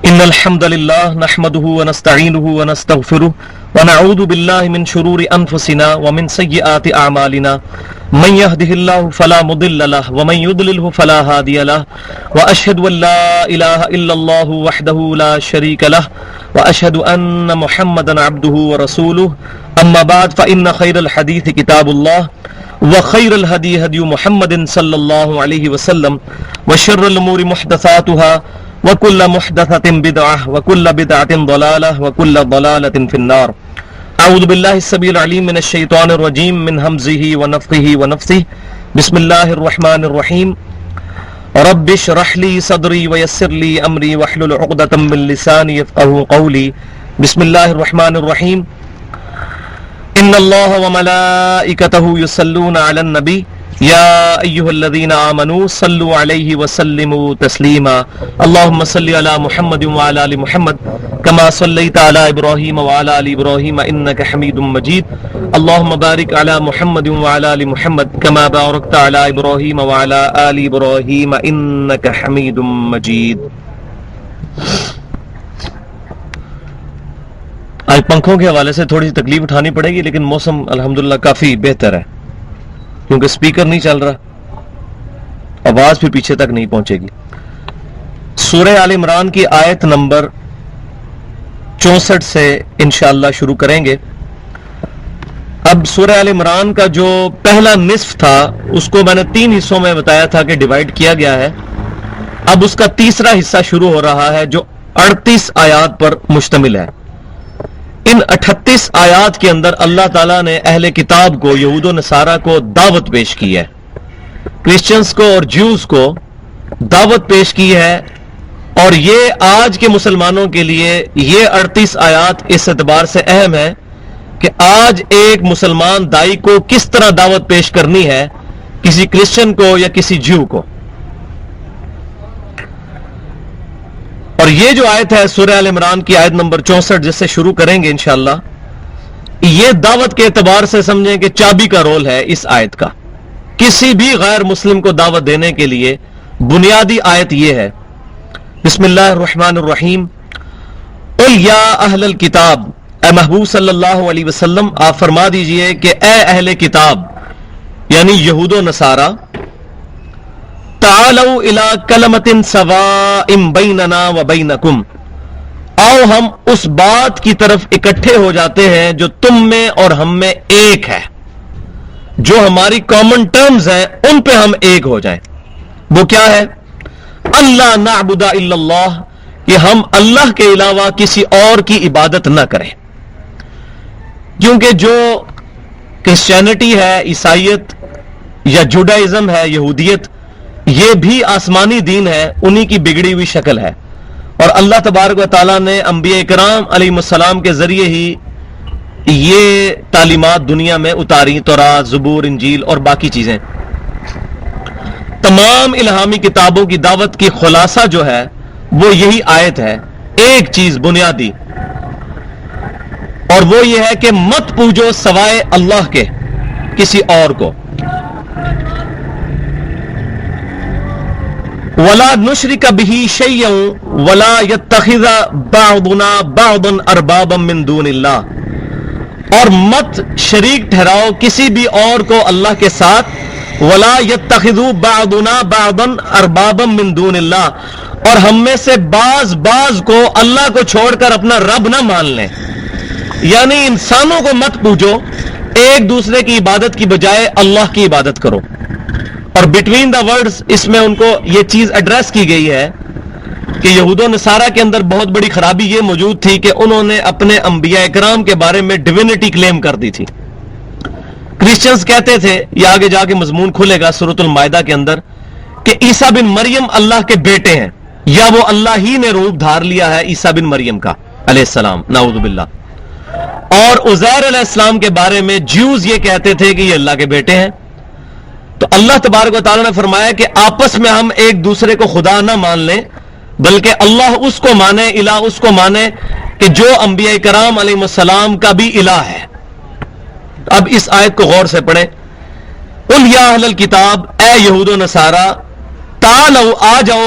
إن الحمد لله نحمده ونستعينه ونستغفره ونعوذ بالله من شرور أنفسنا ومن سيئات أعمالنا من يهده الله فلا مضل له ومن يضلله فلا هادي له وأشهد أن لا إله إلا الله وحده لا شريك له وأشهد أن محمدا عبده ورسوله أما بعد فإن خير الحديث كتاب الله وخير الهدي هدي محمد صلى الله عليه وسلم وشر الأمور محدثاتها وكل محدثة بدعة وكل بدعة ضلالة وكل ضلالة في النار. أعوذ بالله السميع العليم من الشيطان الرجيم من همزه ونفخه ونفثه. بسم الله الرحمن الرحيم. رب اشرح لي صدري ويسر لي أمري واحلل عقدة من لساني يفقهوا قولي. بسم الله الرحمن الرحيم. إن الله وملائكته يصلون على النبي يا أيها الذين آمنوا صلوا عليه وسلموا تسليما. اللهم صل على محمد وعلى آل محمد كما صليت على إبراهيم وعلى آل إبراهيم إنك حميد مجيد. اللهم بارك على محمد وعلى آل محمد كما باركت على إبراهيم وعلى آل إبراهيم إنك حميد مجيد. آج پنکھوں کے حوالے سے تھوڑی سی تکلیف اٹھانی پڑے گی، لیکن موسم الحمدللہ کافی بہتر ہے کیونکہ سپیکر نہیں چل رہا، آواز پھر پیچھے تک نہیں پہنچے گی. سورہ آل عمران کی آیت نمبر 64 سے انشاءاللہ شروع کریں گے. اب سورہ آل عمران کا جو پہلا نصف تھا اس کو میں نے 3 حصوں میں بتایا تھا کہ ڈیوائیڈ کیا گیا ہے. اب اس کا تیسرا حصہ شروع ہو رہا ہے جو 38 آیات پر مشتمل ہے. ان 38 آیات کے اندر اللہ تعالیٰ نے اہل کتاب کو، یہود و نصارہ کو دعوت پیش کی ہے، کرسچنز کو اور جیوز کو دعوت پیش کی ہے. اور یہ آج کے مسلمانوں کے لیے یہ 38 آیات اس اعتبار سے اہم ہے کہ آج ایک مسلمان دائی کو کس طرح دعوت پیش کرنی ہے کسی کرسچن کو یا کسی جیو کو. اور یہ جو آیت ہے سورہ آل عمران کی آیت نمبر 64 جس سے شروع کریں گے انشاءاللہ، یہ دعوت کے اعتبار سے سمجھیں کہ چابی کا رول ہے اس آیت کا. کسی بھی غیر مسلم کو دعوت دینے کے لیے بنیادی آیت یہ ہے. بسم اللہ الرحمن الرحیم. قل یا اہل الکتاب، اے محبوب صلی اللہ علیہ وسلم آپ فرما دیجئے کہ اے اہل کتاب یعنی یہود و نصارہ، تعالوا الی کلمۃ سواء بیننا و بینکم، آؤ ہم اس بات کی طرف اکٹھے ہو جاتے ہیں جو تم میں اور ہم میں ایک ہے، جو ہماری کامن ٹرمز ہیں ان پہ ہم ایک ہو جائیں. وہ کیا ہے؟ اللہ نعبد الا اللہ، کہ ہم اللہ کے علاوہ کسی اور کی عبادت نہ کریں. کیونکہ جو کرسچینٹی ہے، عیسائیت یا جوڈائزم ہے، یہودیت، یہ بھی آسمانی دین ہے، انہی کی بگڑی ہوئی شکل ہے. اور اللہ تبارک و تعالیٰ نے انبیاء کرام علیہ السلام کے ذریعے ہی یہ تعلیمات دنیا میں اتاری، تورات، زبور، انجیل اور باقی چیزیں. تمام الہامی کتابوں کی دعوت کی خلاصہ جو ہے وہ یہی آیت ہے، ایک چیز بنیادی، اور وہ یہ ہے کہ مت پوجو سوائے اللہ کے کسی اور کو. وَلَا نُشْرِكَ بِهِ شَيْئًا وَلَا يَتَّخِذَ بَعْضُنَا بَعْضًا أَرْبَابًا مِّن دُونِ اللَّهِ، اور مت شریک ٹھہراؤ کسی بھی اور کو اللہ کے ساتھ. وَلَا يَتَّخِذُ بَعْضُنَا بَعْضًا أَرْبَابًا مِّن دُونِ اللَّهِ، اور ہم میں سے بعض کو اللہ کو چھوڑ کر اپنا رب نہ مان لیں. یعنی انسانوں کو مت پوجو، ایک دوسرے کی عبادت کی بجائے اللہ کی عبادت کرو. اور بٹوین دا ورڈز اس میں ان کو یہ چیز ایڈریس کی گئی ہے کہ یہود و نصارہ کے اندر بہت بڑی خرابی یہ موجود تھی کہ انہوں نے اپنے انبیاء کرام کے بارے میں ڈیوینٹی کلیم کر دی تھی. کرسچنز کہتے تھے، یہ آگے جا کے مضمون کھلے گا سورۃ المائدہ کے اندر، کہ عیسیٰ بن مریم اللہ کے بیٹے ہیں، یا وہ اللہ ہی نے روپ دھار لیا ہے عیسیٰ بن مریم کا علیہ السلام، نعوذ باللہ. اور عزیر علیہ السلام کے بارے میں جیوز یہ کہتے تھے کہ یہ اللہ کے بیٹے ہیں. تو اللہ تبارک و تعالیٰ نے فرمایا کہ آپس میں ہم ایک دوسرے کو خدا نہ مان لیں، بلکہ اللہ اس کو مانے، الہ اس کو مانے کہ جو انبیاء کرام علیہ السلام کا بھی الہ ہے. اب اس آیت کو غور سے پڑھیں. قل یا اہل الکتاب، اے یہود و نصارہ، تعالوا آ جاؤ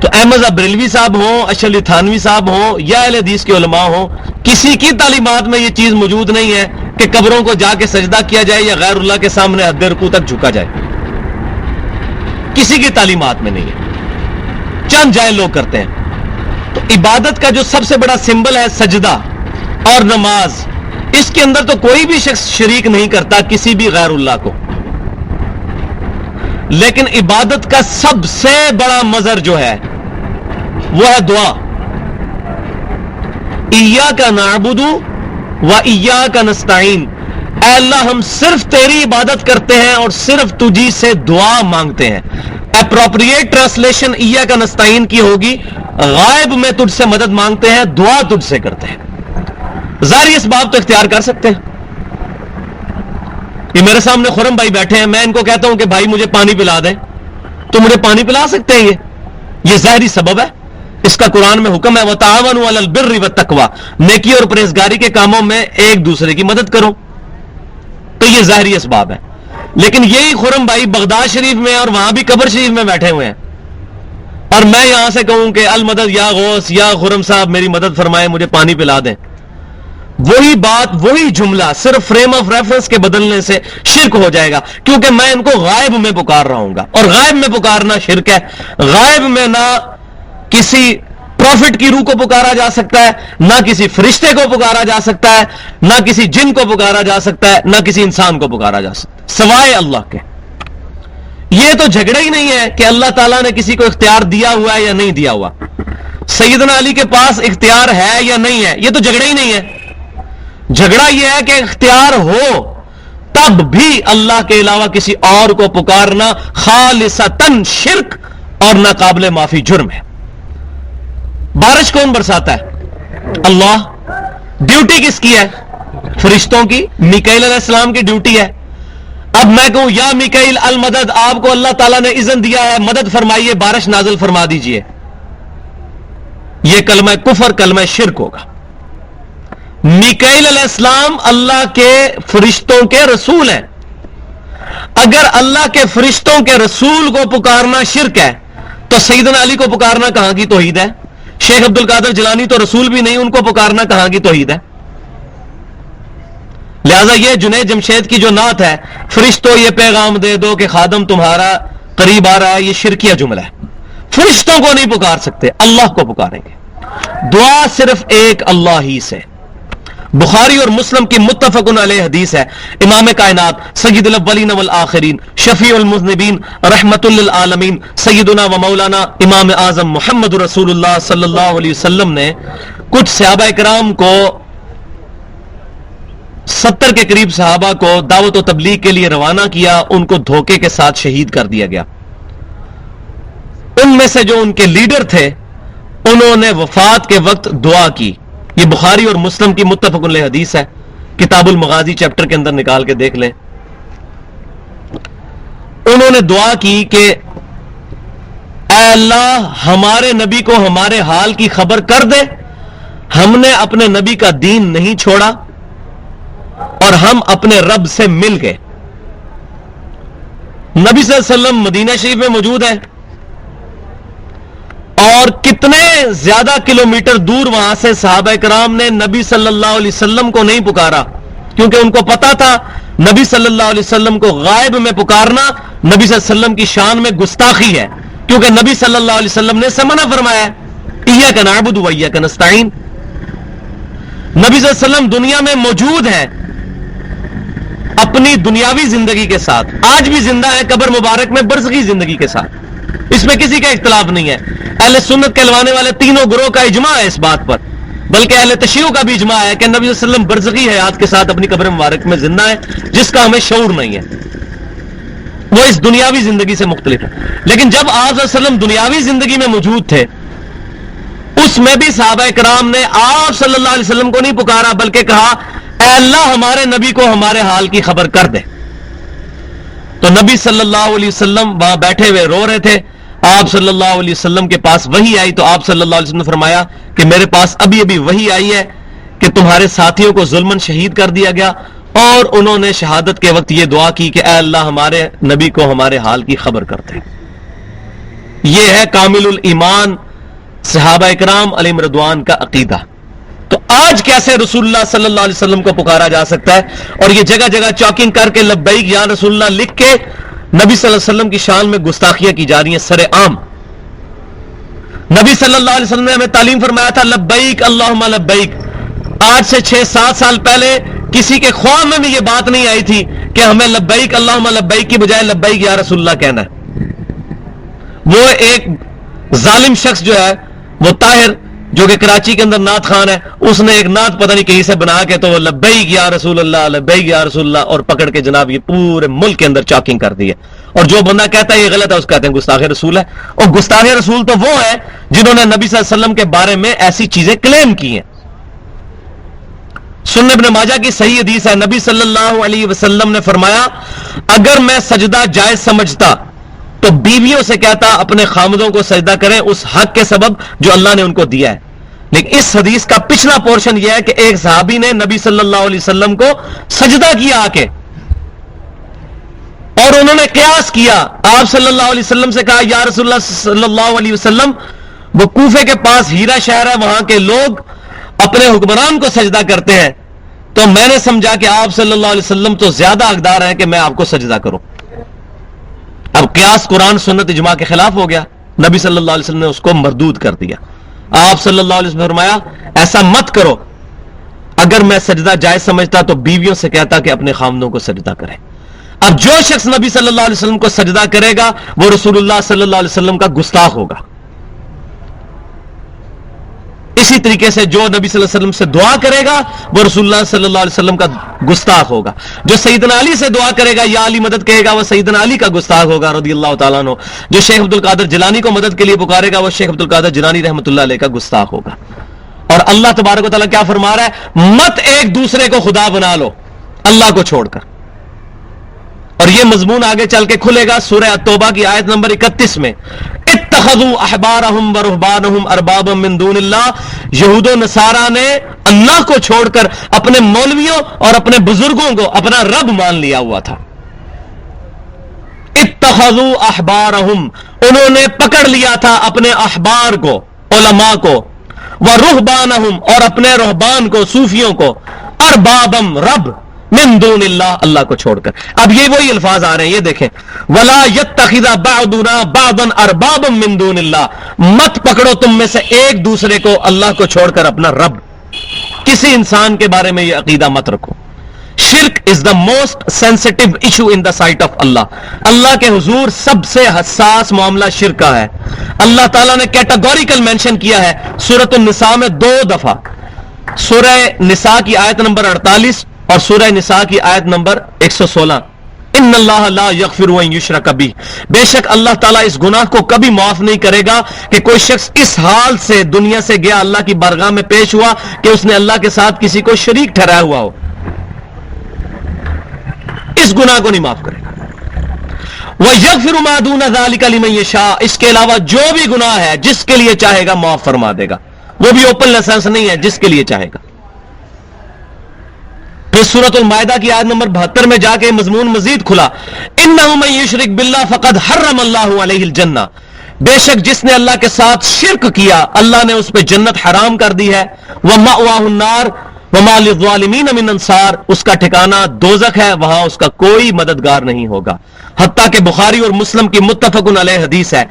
تو احمد بریلوی صاحب ہوں، اشرف علی تھانوی صاحب ہوں یا اہل حدیث کے علماء ہوں، کسی کی تعلیمات میں یہ چیز موجود نہیں ہے کہ قبروں کو جا کے سجدہ کیا جائے یا غیر اللہ کے سامنے حد رکوع تک جھکا جائے. کسی کی تعلیمات میں نہیں ہے، چند جائے لوگ کرتے ہیں. تو عبادت کا جو سب سے بڑا سمبل ہے سجدہ اور نماز، اس کے اندر تو کوئی بھی شخص شریک نہیں کرتا کسی بھی غیر اللہ کو. لیکن عبادت کا سب سے بڑا مظہر جو ہے وہ ہے دعا. ایاک نعبد و ایاک نستعین، اے اللہ ہم صرف تیری عبادت کرتے ہیں اور صرف تجھی سے دعا مانگتے ہیں. اپروپریٹ ٹرانسلیشن ایاک نستعین کی ہوگی غائب میں تجھ سے مدد مانگتے ہیں، دعا تجھ سے کرتے ہیں. ظاہری اسباب تو اختیار کر سکتے ہیں. یہ میرے سامنے خرم بھائی بیٹھے ہیں، میں ان کو کہتا ہوں کہ بھائی مجھے پانی پلا دیں، تو مجھے پانی پلا سکتے ہیں. یہ ظاہری سبب ہے. اس کا قرآن میں حکم ہے وَتَعَاوَنُوا عَلَى الْبِرِّ وَالتَّقْوَىٰ، نیکی اور پرہیزگاری کے کاموں میں ایک دوسرے کی مدد کرو. تو یہ ظاہری اسباب ہے. لیکن یہی خرم بھائی بغداد شریف میں اور وہاں بھی قبر شریف میں بیٹھے ہوئے ہیں، اور میں یہاں سے کہوں کہ المدد یا غوث یا خرم صاحب میری مدد فرمائیں، مجھے پانی پلا دیں. وہی بات، وہی جملہ صرف فریم آف ریفرنس کے بدلنے سے شرک ہو جائے گا، کیونکہ میں ان کو غائب میں پکار رہا ہوں گا، اور غائب میں پکارنا شرک ہے. غائب میں نہ کسی پروفٹ کی روح کو پکارا جا سکتا ہے، نہ کسی فرشتے کو پکارا جا سکتا ہے، نہ کسی جن کو پکارا جا سکتا ہے، نہ کسی انسان کو پکارا جا سکتا ہے سوائے اللہ کے. یہ تو جھگڑا ہی نہیں ہے کہ اللہ تعالیٰ نے کسی کو اختیار دیا ہوا ہے یا نہیں دیا ہوا. سیدنا علی کے پاس اختیار ہے یا نہیں ہے، یہ تو جھگڑا ہی نہیں ہے. جھگڑا یہ ہے کہ اختیار ہو تب بھی اللہ کے علاوہ کسی اور کو پکارنا خالصتاً شرک اور ناقابل معافی جرم ہے. بارش کون برساتا ہے؟ اللہ. ڈیوٹی کس کی ہے؟ فرشتوں کی. میکائیل علیہ السلام کی ڈیوٹی ہے. اب میں کہوں یا میکائیل المدد، آپ کو اللہ تعالیٰ نے اذن دیا ہے، مدد فرمائیے، بارش نازل فرما دیجئے، یہ کلمہ کفر، کلمہ شرک ہوگا. میکائیل علیہ السلام اللہ کے فرشتوں کے رسول ہیں. اگر اللہ کے فرشتوں کے رسول کو پکارنا شرک ہے تو سیدنا علی کو پکارنا کہاں کی توحید ہے؟ شیخ عبد القادر جیلانی تو رسول بھی نہیں، ان کو پکارنا کہاں کی توحید ہے؟ لہذا یہ جنید جمشید کی جو نعت ہے، فرشتوں یہ پیغام دے دو کہ خادم تمہارا قریب آ رہا ہے، یہ شرکیہ جملہ ہے. فرشتوں کو نہیں پکار سکتے، اللہ کو پکاریں گے. دعا صرف ایک اللہ ہی سے. بخاری اور مسلم کی متفق علیہ حدیث ہے، امام کائنات سید الاولین والآخرین شفیع المذنبین رحمت للعالمین سیدنا و مولانا امام اعظم محمد رسول اللہ صلی اللہ علیہ وسلم نے کچھ صحابہ کرام کو 70 کے قریب صحابہ کو دعوت و تبلیغ کے لیے روانہ کیا، ان کو دھوکے کے ساتھ شہید کر دیا گیا. ان میں سے جو ان کے لیڈر تھے انہوں نے وفات کے وقت دعا کی. یہ بخاری اور مسلم کی متفق علیہ حدیث ہے، کتاب المغازی چیپٹر کے اندر نکال کے دیکھ لیں. انہوں نے دعا کی کہ اے اللہ ہمارے نبی کو ہمارے حال کی خبر کر دے، ہم نے اپنے نبی کا دین نہیں چھوڑا اور ہم اپنے رب سے مل گئے. نبی صلی اللہ علیہ وسلم مدینہ شریف میں موجود ہیں، اور کتنے زیادہ کلومیٹر دور وہاں سے صحابہ کرام نے نبی صلی اللہ علیہ وسلم کو نہیں پکارا، کیونکہ ان کو پتا تھا نبی صلی اللہ علیہ وسلم کو غائب میں پکارنا نبی صلی اللہ علیہ وسلم کی شان میں گستاخی ہے، کیونکہ نبی صلی اللہ علیہ وسلم نے سے منع فرمایا ایاک نعبد و ایاک نستعین. نبی صلی اللہ علیہ وسلم دنیا میں موجود ہیں اپنی دنیاوی زندگی کے ساتھ، آج بھی زندہ ہے قبر مبارک میں برزخی زندگی کے ساتھ، اس میں کسی کا اختلاف نہیں ہے. اہل سنت کہلوانے والے تینوں گروہ کا اجماع ہے اس بات پر، بلکہ اہل تشیع کا بھی اجماع ہے کہ نبی صلی اللہ علیہ وسلم برزخی حیات کے ساتھ اپنی قبر مبارک میں زندہ ہے، جس کا ہمیں شعور نہیں ہے، وہ اس دنیاوی زندگی سے مختلف ہے. لیکن جب آپ صلی اللہ علیہ وسلم دنیاوی زندگی میں موجود تھے، اس میں بھی صحابہ کرام نے آپ صلی اللہ علیہ وسلم کو نہیں پکارا، بلکہ کہا اے اللہ ہمارے نبی کو ہمارے حال کی خبر کر دے. تو نبی صلی اللہ علیہ وسلم وہاں بیٹھے ہوئے رو رہے تھے. آپ صلی اللہ علیہ وسلم کے پاس وحی آئی تو آپ صلی اللہ علیہ وسلم نے فرمایا کہ میرے پاس ابھی ابھی وحی آئی ہے کہ تمہارے ساتھیوں کو ظلماً شہید کر دیا گیا، اور انہوں نے شہادت کے وقت یہ دعا کی کہ اے اللہ ہمارے نبی کو ہمارے حال کی خبر کرتے. یہ ہے کامل الایمان صحابہ اکرام علیہم رضوان کا عقیدہ. تو آج کیسے رسول اللہ صلی اللہ علیہ وسلم کو پکارا جا سکتا ہے اور یہ جگہ جگہ چاکنگ کر کے لبیک یا رسول اللہ لکھ کے نبی صلی اللہ علیہ وسلم کی شان میں گستاخیاں کی جا رہی ہیں سر عام. نبی صلی اللہ علیہ وسلم نے ہمیں تعلیم فرمایا تھا لبیک اللہم لبیک. آج سے 6-7 سال پہلے کسی کے خواہ میں بھی یہ بات نہیں آئی تھی کہ ہمیں لبیک اللہم لبیک کی بجائے لبیک یا رسول اللہ کہنا ہے. وہ ایک ظالم شخص جو ہے وہ طاہر جو کہ کراچی کے اندر نعت خان ہے, اس نے ایک نعت پتہ نہیں کہیں سے بنا کے تو وہ لبیک یا رسول اللہ لبیک یا رسول اللہ اور پکڑ کے جناب یہ پورے ملک کے اندر چاکنگ کر دی ہے. اور جو بندہ کہتا ہے یہ غلط ہے اس کو کہتے ہیں گستاخ رسول ہے. اور گستاخ رسول تو وہ ہے جنہوں نے نبی صلی اللہ علیہ وسلم کے بارے میں ایسی چیزیں کلیم کی ہیں. سنن ابن ماجہ کی صحیح حدیث ہے, نبی صلی اللہ علیہ وسلم نے فرمایا اگر میں سجدہ جائز سمجھتا تو بیویوں سے کہتا اپنے خامدوں کو سجدہ کریں اس حق کے سبب جو اللہ نے ان کو دیا ہے. لیکن اس حدیث کا پچھلا پورشن یہ ہے کہ ایک صحابی نے نبی صلی اللہ علیہ وسلم کو سجدہ کیا آ کے, اور انہوں نے قیاس کیا. آپ صلی اللہ علیہ وسلم سے کہا یا رسول اللہ صلی اللہ علیہ وسلم وہ کوفے کے پاس ہیرا شہر ہے, وہاں کے لوگ اپنے حکمران کو سجدہ کرتے ہیں, تو میں نے سمجھا کہ آپ صلی اللہ علیہ وسلم تو زیادہ حقدار ہیں کہ میں آپ کو سجدہ کروں. اب قیاس قرآن سنت اجماع کے خلاف ہو گیا, نبی صلی اللہ علیہ وسلم نے اس کو مردود کر دیا. آپ صلی اللہ علیہ وسلم نے فرمایا ایسا مت کرو, اگر میں سجدہ جائز سمجھتا تو بیویوں سے کہتا کہ اپنے خامدوں کو سجدہ کریں. اب جو شخص نبی صلی اللہ علیہ وسلم کو سجدہ کرے گا وہ رسول اللہ صلی اللہ علیہ وسلم کا گستاخ ہوگا. اسی طریقے سے جو نبی صلی اللہ علیہ وسلم سے دعا کرے گا وہ رسول اللہ صلی اللہ علیہ وسلم کا گستاخ ہوگا. جو سیدنا علی سے دعا کرے گا یا علی مدد کہے گا وہ سیدنا علی کا گستاخ ہوگا رضی اللہ تعالیٰ عنہ. جو شیخ عبد القادر جیلانی کو مدد کے لیے پکارے گا وہ شیخ عبد القادر جیلانی رحمۃ اللہ علیہ کا گستاخ ہوگا. اور اللہ تبارک و تعالیٰ کیا فرما رہا ہے, مت ایک دوسرے کو خدا بنا لو اللہ کو چھوڑ کر. اور یہ مضمون آگے چل کے کھلے گا سورہ التوبہ کی آیت نمبر 31 میں, اتخذوا احبارہم ورہبانہم اربابا من دون اللہ. یہود و نصارہ نے اللہ کو چھوڑ کر اپنے مولویوں اور اپنے بزرگوں کو اپنا رب مان لیا ہوا تھا. اتخذوا احبارہم, انہوں نے پکڑ لیا تھا اپنے احبار کو علماء کو, ورہبانہم اور اپنے رہبان کو صوفیوں کو, اربابم رب من دون اللہ اللہ کو چھوڑ کر. اب یہ وہی الفاظ آ رہے ہیں, یہ دیکھیں ولا یتخذ بعضنا بعضا اربابا من دون اللہ, مت پکڑو تم میں سے ایک دوسرے کو اللہ کو چھوڑ کر اپنا رب. کسی انسان کے بارے میں یہ عقیدہ مت رکھو. شرک is the most sensitive issue in the sight of Allah. اللہ کے حضور سب سے حساس معاملہ شرک کا ہے. اللہ تعالیٰ نے کیٹاگوریکل مینشن کیا ہے سورۃ النساء میں 2 دفعہ, سورہ نساء کی آیت نمبر 48 اور سورہ نساء کی آیت نمبر 116, ان اللہ لا یغفر ان یشرک بہ, بے شک اللہ تعالیٰ اس گناہ کو کبھی معاف نہیں کرے گا کہ کوئی شخص اس حال سے دنیا سے گیا, اللہ کی بارگاہ میں پیش ہوا کہ اس نے اللہ کے ساتھ کسی کو شریک ٹھہرایا ہوا ہو, اس گناہ کو نہیں معاف کرے گا. وَيَغْفِرُ مَا دُونَ ذَلِكَ لِمَن يَشَاءُ, اس کے علاوہ جو بھی گناہ ہے جس کے لیے چاہے گا معاف فرما دے گا. وہ بھی اوپن لائسنس نہیں ہے, جس کے لیے چاہے گا. پھر سورۃ المائدہ کی آیت نمبر 72 میں جا کے مضمون مزید کھلا, اِنَّهُ مَن يُشْرِكْ بِاللَّهِ فَقَدْ حَرَّمَ اللَّهُ عَلَيْهِ الْجَنَّةَ, بے شک جس نے اللہ کے ساتھ شرک کیا اللہ نے اس پہ جنت حرام کر دی ہے. وَمَأْوَاهُ النَّارُ وَمَا لِلظَّالِمِينَ مِنْ أَنصَارٍ, اس کا ٹھکانہ دوزخ ہے, وہاں اس کا کوئی مددگار نہیں ہوگا. حتیٰ کہ بخاری اور مسلم کی متفق علیہ حدیث ہے,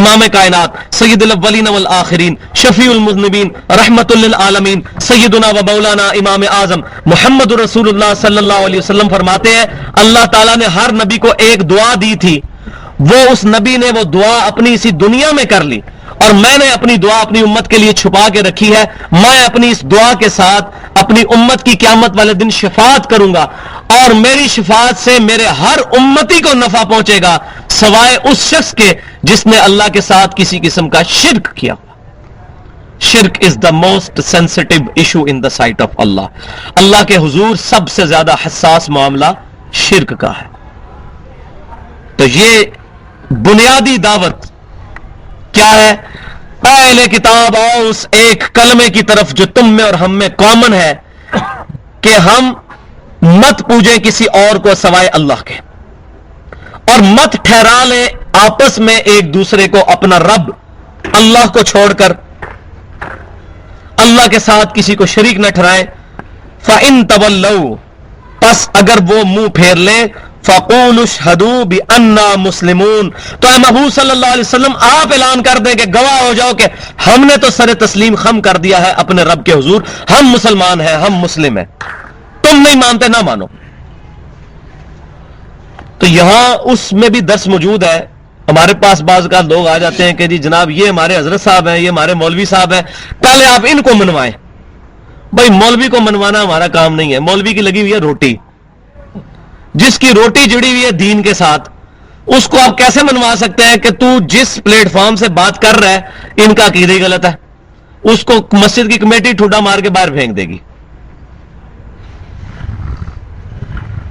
امام کائنات سید الاولین والآخرین شفیع المذنبین رحمت للعالمین سیدنا و مولانا امام اعظم محمد رسول اللہ صلی اللہ علیہ وسلم فرماتے ہیں اللہ تعالیٰ نے ہر نبی کو ایک دعا دی تھی, وہ اس نبی نے وہ دعا اپنی اسی دنیا میں کر لی, اور میں نے اپنی دعا اپنی امت کے لیے چھپا کے رکھی ہے. میں اپنی اس دعا کے ساتھ اپنی امت کی قیامت والے دن شفاعت کروں گا, اور میری شفاعت سے میرے ہر امتی کو نفع پہنچے گا سوائے اس شخص کے جس نے اللہ کے ساتھ کسی قسم کا شرک کیا. شرک is the most sensitive issue in the sight of Allah. اللہ کے حضور سب سے زیادہ حساس معاملہ شرک کا ہے. تو یہ بنیادی دعوت کیا ہے؟ اہل کتاب آؤ اس ایک کلمے کی طرف جو تم میں اور ہم میں کامن ہے کہ ہم مت پوجیں کسی اور کو سوائے اللہ کے, اور مت ٹھہرا لیں آپس میں ایک دوسرے کو اپنا رب اللہ کو چھوڑ کر اللہ کے ساتھ کسی کو شریک نہ ٹھہرائیں. فَإِن تَوَلَّوْا پس اگر وہ منہ پھیر لیں فَقُولُوا اشْهَدُوا بِأَنَّا مُسْلِمُونَ تو اے محبوب صلی اللہ علیہ وسلم آپ اعلان کر دیں کہ گواہ ہو جاؤ کہ ہم نے تو سر تسلیم خم کر دیا ہے اپنے رب کے حضور, ہم مسلمان ہیں, ہم مسلم ہیں. تم نہیں مانتے نہ مانو. تو یہاں اس میں بھی درس موجود ہے. ہمارے پاس بعض کا لوگ آ جاتے ہیں کہ جی جناب یہ ہمارے حضرت صاحب ہیں, یہ ہمارے مولوی صاحب ہیں, پہلے آپ ان کو منوائیں. بھائی مولوی کو منوانا ہمارا کام نہیں ہے. مولوی کی لگی ہوئی ہے روٹی, جس کی روٹی جڑی ہوئی ہے دین کے ساتھ, اس کو آپ کیسے منوا سکتے ہیں کہ تو جس پلیٹ فارم سے بات کر رہا ہے ان کا عقیدہ غلط ہے, اس کو مسجد کی کمیٹی ٹھوڈا مار کے باہر پھینک دے گی.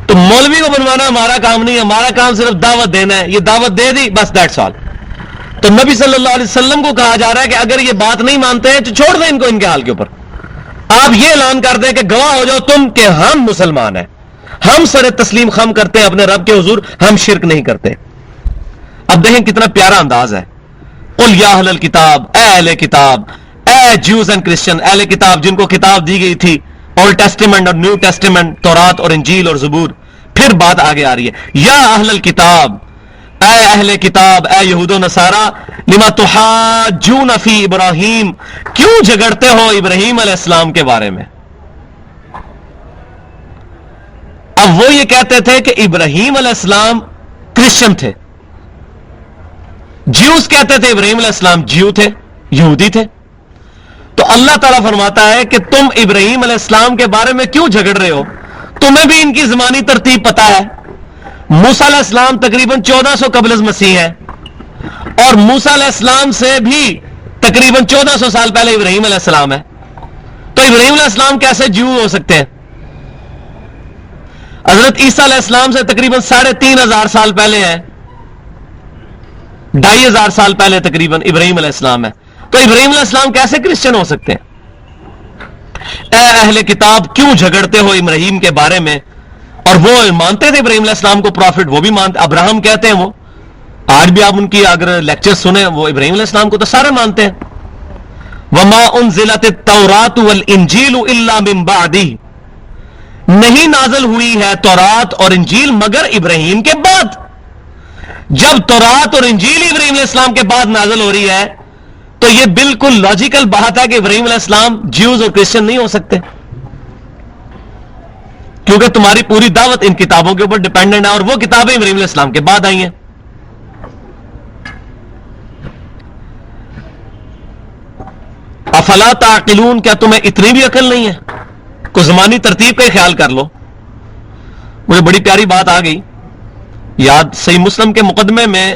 تو مولوی کو بنوانا ہمارا کام نہیں ہے, ہمارا کام صرف دعوت دینا ہے. یہ دعوت دے دی بس, دیٹس آل. تو نبی صلی اللہ علیہ وسلم کو کہا جا رہا ہے کہ اگر یہ بات نہیں مانتے ہیں تو چھوڑ دیں ان کو ان کے حال کے اوپر. آپ یہ اعلان کر دیں کہ گواہ ہو جاؤ تم کہ ہم مسلمان ہیں, ہم سر تسلیم خم کرتے ہیں اپنے رب کے حضور, ہم شرک نہیں کرتے. اب دیکھیں کتنا پیارا انداز ہے. قل یا اہل الکتاب, اے اہل کتاب, اے جیوز اینڈ کرسچن, اہل کتاب جن کو کتاب دی گئی تھی اولڈ ٹیسٹیمنٹ اور نیو ٹیسٹیمنٹ, تورات اور انجیل اور زبور. پھر بات آگے آ رہی ہے, یا اہل الکتاب, اے اہل کتاب, اے یہود و نصارا, لما تحاجون فی ابراہیم, کیوں جھگڑتے ہو ابراہیم علیہ السلام کے بارے میں. اب وہ یہ کہتے تھے کہ ابراہیم علیہ السلام کرسچن تھے, جیوز کہتے تھے ابراہیم علیہ السلام جیو تھے, یہودی تھے. تو اللہ تعالیٰ فرماتا ہے کہ تم ابراہیم علیہ السلام کے بارے میں کیوں جھگڑ رہے ہو, تمہیں بھی ان کی زمانی ترتیب پتا ہے. موسیٰ علیہ السلام تقریباً 1400 قبل از مسیح ہے, اور موسیٰ علیہ السلام سے بھی تقریباً 1400 سال پہلے ابراہیم علیہ السلام ہے. تو ابراہیم علیہ السلام کیسے جیو ہو سکتے ہیں؟ حضرت عیسیٰ علیہ السلام سے تقریباً 3500 سال پہلے ہیں, 2500 سال پہلے تقریباً ابراہیم علیہ السلام ہے. تو ابراہیم علیہ السلام کیسے کرسچن ہو سکتے ہیں؟ اے اہل کتاب کیوں جھگڑتے ہو ابراہیم کے بارے میں. اور وہ مانتے تھے ابراہیم علیہ السلام کو پروفٹ, وہ بھی مانتے, ابراہم کہتے ہیں وہ, آج بھی آپ ان کی اگر لیکچر سنیں وہ ابراہیم علیہ السلام کو تو سارے مانتے ہیں. وما انزلت التوراۃ والانجیل الا من بعدہ, نہیں نازل ہوئی ہے تورات اور انجیل مگر ابراہیم کے بعد. جب تورات اور انجیل ابراہیم علیہ السلام کے بعد نازل ہو رہی ہے تو یہ بالکل لاجیکل بات ہے کہ ابراہیم علیہ السلام جیوز اور کرسچن نہیں ہو سکتے, کیونکہ تمہاری پوری دعوت ان کتابوں کے اوپر ڈیپینڈنٹ ہے, اور وہ کتابیں ابراہیم علیہ السلام کے بعد آئی ہیں. افلا تعقلون, کیا تمہیں اتنی بھی عقل نہیں ہے؟ کوئی زمانی ترتیب کا ہی خیال کر لو. مجھے بڑی پیاری بات آ گئی یاد. صحیح مسلم کے مقدمے میں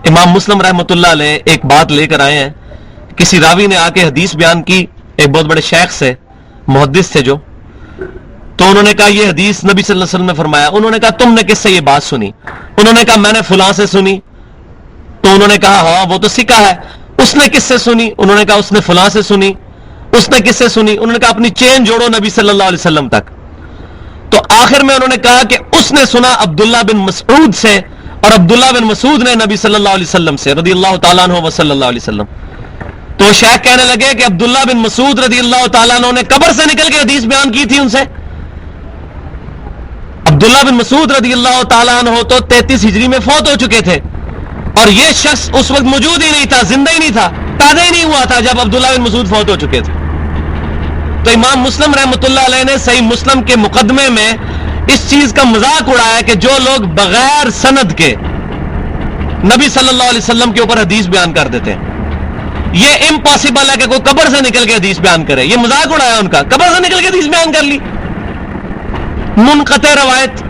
امام مسلم رحمۃ اللہ علیہ ایک بات لے کر آئے ہیں. کسی راوی نے آ کے حدیث بیان کی, ایک بہت بڑے شیخ سے, محدث تھے جو, تو انہوں نے کہا یہ حدیث نبی صلی اللہ علیہ وسلم نے فرمایا. انہوں نے کہا تم نے کس سے یہ بات سنی؟ انہوں نے کہا میں نے فلاں سے سنی. تو انہوں نے کہا ہاں وہ تو سکا ہے. اس نے کس سے سنی؟ انہوں نے کہا اس نے فلاں سے سنی. اس نے کس سے سنی؟ انہوں نے کہا اپنی چین جوڑو نبی صلی اللہ علیہ وسلم تک. تو آخر میں انہوں نے کہا کہ اس نے سنا عبداللہ بن مسعود سے, اور عبداللہ بن مسعود نے نبی صلی اللہ علیہ وسلم سے, رضی اللہ تعالیٰ عنہ و صلی اللہ علیہ وسلم. تو شیخ کہنے لگے کہ عبداللہ بن مسعود رضی اللہ تعالیٰ عنہ نے قبر سے نکل کے حدیث بیان کی تھی ان سے. عبداللہ بن مسعود رضی اللہ تعالیٰ عنہ تو 33 ہجری میں فوت ہو چکے تھے, اور یہ شخص اس وقت موجود ہی نہیں تھا, زندہ ہی نہیں تھا, پیدا ہی نہیں ہوا تھا جب عبداللہ بن مسعود فوت ہو چکے تھے. تو امام مسلم رحمۃ اللہ علیہ نے صحیح مسلم کے مقدمے میں اس چیز کا مذاق اڑایا کہ جو لوگ بغیر سند کے نبی صلی اللہ علیہ وسلم کے اوپر حدیث بیان کر دیتے ہیں, یہ امپاسبل ہے کہ کوئی قبر سے نکل کے حدیث بیان کرے. یہ مذاق اڑایا ان کا, قبر سے نکل کے حدیث بیان کر لی, منقطع روایت.